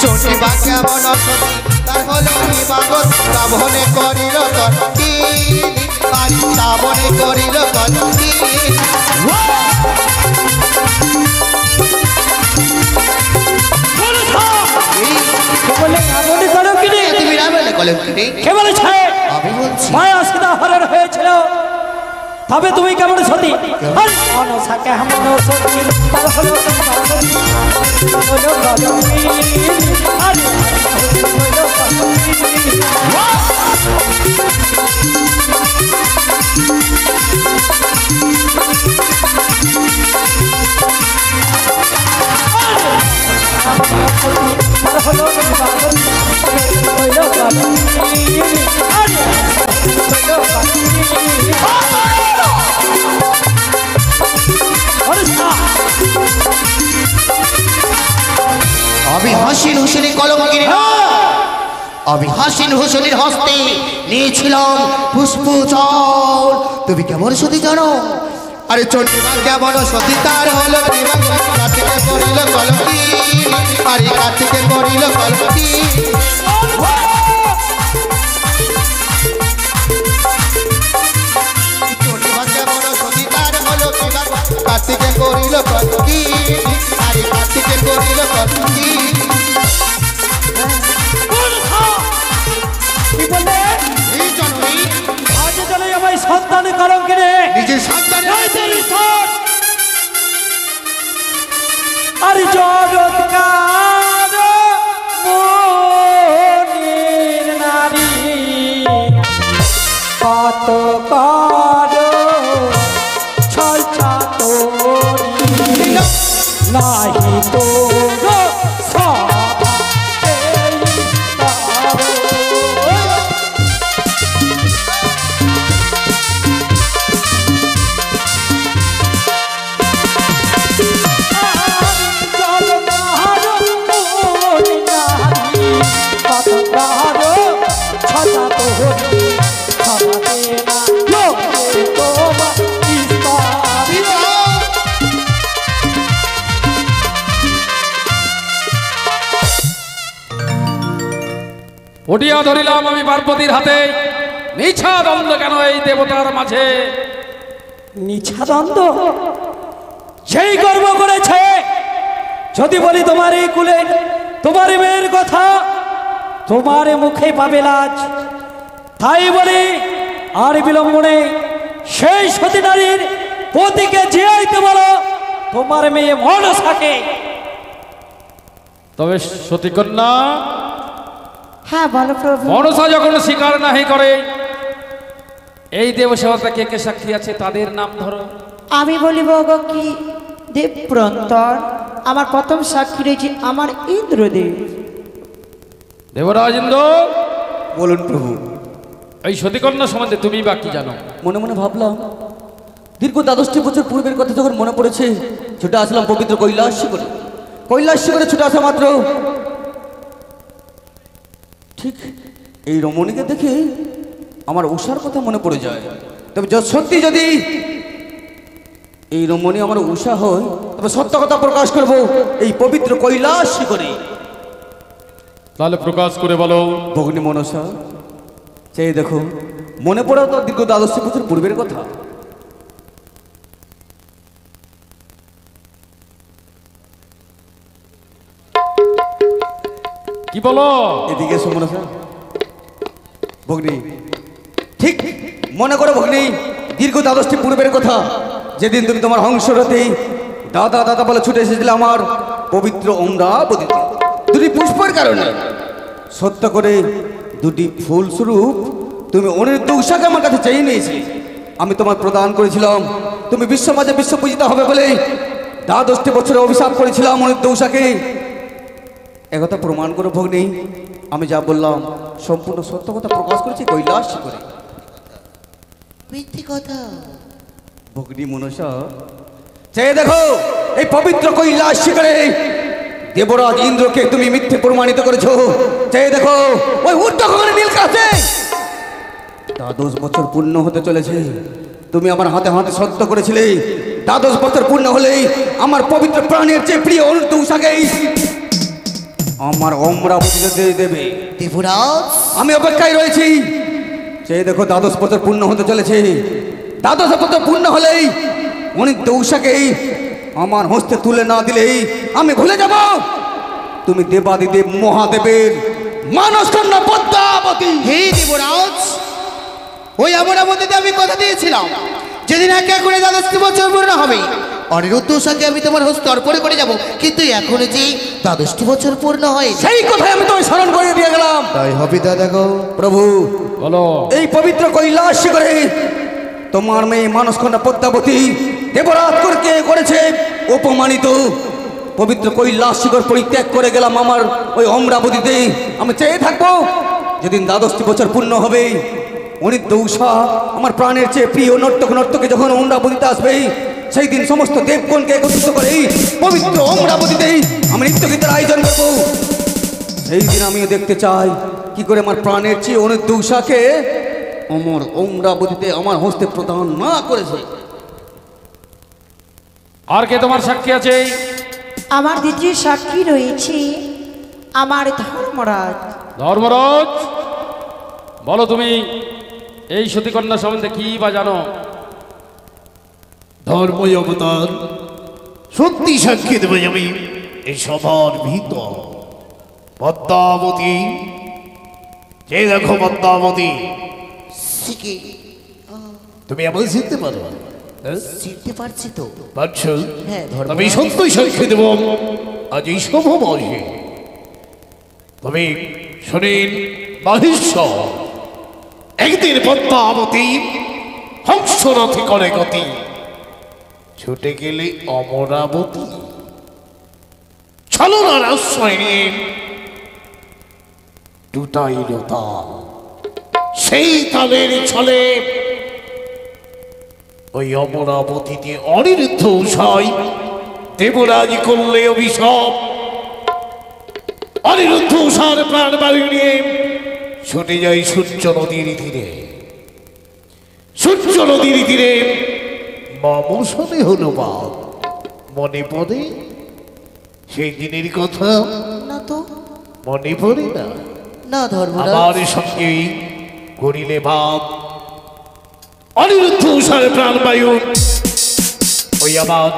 চটি বা কেমন সতী তার হলো বিবাগত রাবণে করিল কলঙ্কি রাবণে করিল কলঙ্কি তুমি রাবণে কলঙ্কি কে বলেছে আমি বলছি মায়া সীতা হরণ হয়েছিল তবে তুমি কেমন সতী অনসাকে হামন সতী তার হলো আমি হাসিন হুসেনের কলঙ্কিনী আমি হাসিন হুসেনের হস্তে নিয়েছিলাম পুষ্পচল তুমি কেমন সতী জানো আরে চন্ডিমা কেমন সতী তার হলো কার্তিকে করিল কলঙ্কি আরে কার্তিকে করিল কলঙ্কি চন্ডিমা কেমন সতী তার হলো কার্তিকে করিল কলঙ্কি আরে কার্তিকে করিল কলঙ্কি সন্তানের কলঙ্কিনী নিজের সন্তানের আর জগৎকার মনির নারী কত কর ছলছা তোরি নাহি তোর সভা উঠিয়া ধরিলাম আমি পার্বতীর হাতে নিছা দ্বন্দ্ব কেন এই দেবতার মাঝে নিছা দ্বন্দ্ব সেই গর্ব করেছে যদি বলি তোমার এই কুলে তোমার মেয়ের কথা তোমার মুখে পাবে লাজ তাই বলি আর বিলম্বনে সেই সতী নারীর পতিকে জিয়াইতে বলো তোমার মেয়ে মনসাকে তবে সতী কন্যা হ্যাঁ বলো প্রভু মনসা যখন স্বীকার নাহি করে এই দেবসেবতা কে কে সাক্ষী আছে তাদের নাম ধরো আমি বলিব গো কি দেবপ্রন্তর আমার প্রথম সাক্ষী রয়েছে আমার ইন্দ্রদেব দেবরাজ ইন্দ্র বলুন প্রভু এই সতীকন্যা সম্বন্ধে তুমি বা কি জানো মনে মনে ভাবলাম দীর্ঘ 12 বছর পূর্বের কথা যখন মনে পড়েছে ছুটে আসলাম পবিত্র কৈলাসী করে ছুটে আসা মাত্র ঠিক এই রমণীকে দেখে আমার উষার কথা মনে পড়ে যায় তবে সত্যি যদি এই রমণী আমার উষা হয় তবে সত্য কথা প্রকাশ করব এই পবিত্র কৈলাসী করে তাহলে প্রকাশ করে বলো ভগ্নী মনসা চেয়ে দেখো মনে পড়েও তো দীর্ঘ 12 বছর পূর্বের কথা কি বলো এদিকে এসো মনসা ভগ্নী ঠিক মনে করো ভগ্নী দীর্ঘ 12 পূর্বের কথা যেদিন তুমি তোমার হংসরথে দাদা দাদা বলে ছুটে এসেছিলে আমার পবিত্র অমরাবতীতে দুটি পুষ্পের কারণে সত্য করে দুটি ফুল স্বরূপ তুমি অনিরুদ্ধ উষাকে আমার কাছে চেয়ে নিয়েছিলে আমি তোমার প্রদান করেছিলাম তুমি বিশ্ব মাঝে বিশ্ব পূজিত হবে বলে 12 বছরে অভিশাপ করেছিলাম অনিরুদ্ধ উষাকে একথা প্রমাণ করে ভগ্নী আমি যা বললাম সম্পূর্ণ সত্য কথা প্রকাশ করেছি কৈলাস করে মিথ্যে কথা ভগ্নী মনসা চেয়ে দেখো এই পবিত্র কৈলাস করে দেবরাজ ইন্দ্রকে তুমি মিথ্যে প্রমাণিত করেছো। চেয়ে দেখো ওই ঊর্ধ্বগগনে নীল কাছে 12 বছর পূর্ণ হতে চলেছে। তুমি আমার হাতে হাতে সত্য করেছিলে 12 বছর পূর্ণ হলেই আমার পবিত্র প্রাণের চেয়ে প্রিয় অনন্ত উষাকেই আমার অমরাবতীতে দিয়ে দেবে। দেবরাজ আমি অপেক্ষায় রয়েছি। চেয়ে দেখো 12 বছর পূর্ণ হতে চলেছে। 12 বছর পূর্ণ হলেই অনন্ত উষাকেই আমার হস্তে তুলে না দিলেই আমি ভুলে যাব তুমি দেবাদিদেব মহাদেবের মানস কন্যা পদ্মাবতী। হে দেবরাজ, ওই অমরাবতীতে আমি কথা দিয়েছিলাম যেদিন একে করে 12 বছর পূর্ণ হবে অনিরুদ্ধ উষাকে আমি তোমার হস্তে অর্পণ করে যাব, কিন্তু এখনো যে 12 বছর পূর্ণ হয় সেই কথাই আমি তোমায় স্মরণ করে দিয়ে গেলাম। তাই হবে দাদা গো। প্রভু বলো। এই পবিত্র কৈলাস শিখরে তোমার মেয়ে মানস কন্যা পদ্মাবতী দেবরাজ করকে করেছে অপমানিত। পবিত্র কৈলাস শিখর পরিত্যাগ করে গেলাম আমার ওই অমরাবতীতে। আমি চেয়ে থাকবো যেদিন 12 বছর পূর্ণ হবে অনিত্য উষা আমার প্রাণের চেয়ে প্রিয় নর্তকে যখন অমরাবতীতে আসবে সেই দিন সমস্ত দেবগণকে একত্রিত করে পবিত্র অমরাবতীতেই আমি নৃত্যগীতের আয়োজন করবো। সেই দিন আমিও দেখতে চাই কি করে আমার প্রাণের চেয়ে অনিত্য উষাকে অমর অমরাবতীতে আমার হস্তে প্রদান না করেছে। আর কে তোমার সাক্ষী আছে? আমার দ্বিতীয় সাক্ষী রয়েছে আমার ধর্মরাজ। ধর্মরাজ, বলো তুমি এই সতীকন্যা সম্বন্ধে কি বা জানো? ধর্মই অবতার, সত্যি সাক্ষী দেবে আমি এই সভার ভিতর। পদ্মাবতী, যে দেখো পদ্মাবতী, শিখে তুমি আমাকে চিনতে পারো? চিনতে পারছি তো। পারছো? হ্যাঁ আমি সত্যই সাক্ষী দেব আজ এই সভা বসে। তবে শোনেন মহেশ্বর, একদিন পদ্মাবতী হংসরথে করে গতি, ছুটে গেলে অমরাবতী ছলনার আশ্রয় নিয়ে দুটাইল তাল। সেই তালের ছলে ওই অমরাবতীতে অনিরুদ্ধ উষায় দেবরাজ করলে অভিশাপ। অনিরুদ্ধ উষার প্রাণ বাড়ি নিয়ে ছুটে যায় সূর্য নদীর তীরে। সূর্য নদীর তীরে মামসনে হলো বাদ। মনে পড়ে সেই দিনের কথা? না তো। মনে পড়ে না? না ধর্মরাজ। আমার সঙ্গে করিলে ভাব। অনিরুদ্ধ উষার প্রাণবায়ু ওই আমার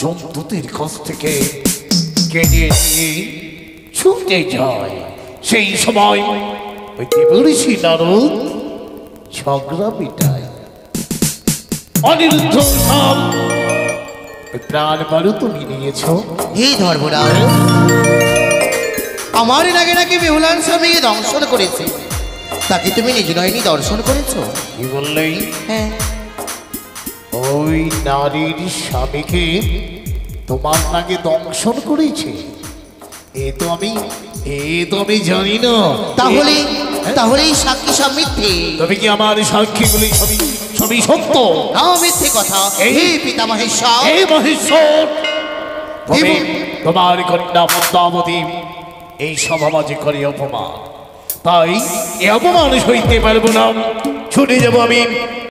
জমদূতের কাছ থেকে কেড়ে নিয়ে ছুটে যায়। সেই সময় ওই দেবঋষি নারদ ঝগড়া মিটায়। অনিরুদ্ধ উষার ওই প্রাণবায়ু তুমি নিয়েছ। হে ধর্মরাজ, আমার আগে নাকি বেহুলার স্বামীকে দংশন করেছে, তাকে তুমি নিজ নয়নি দর্শন করেছো? কি বললেই? হ্যাঁ। ওই নারীর স্বামীকে তোমার নাকি দংশন করেছে? এ তো আমি জানি না। তাহলে তাহলে এই সাক্ষী সব মিথ্যে। তবে কি আমার সাক্ষীগুলি সবই সত্য? না, মিথ্যে কথা। হে পিতা মহেশ্বর। হে মহেশ্বর, তোমার কন্যা পদ্মাবতী এই সভামাঝে করে অপমান, তাই এ অপমান সইতে পারবো না। ছুটে যাবো আমি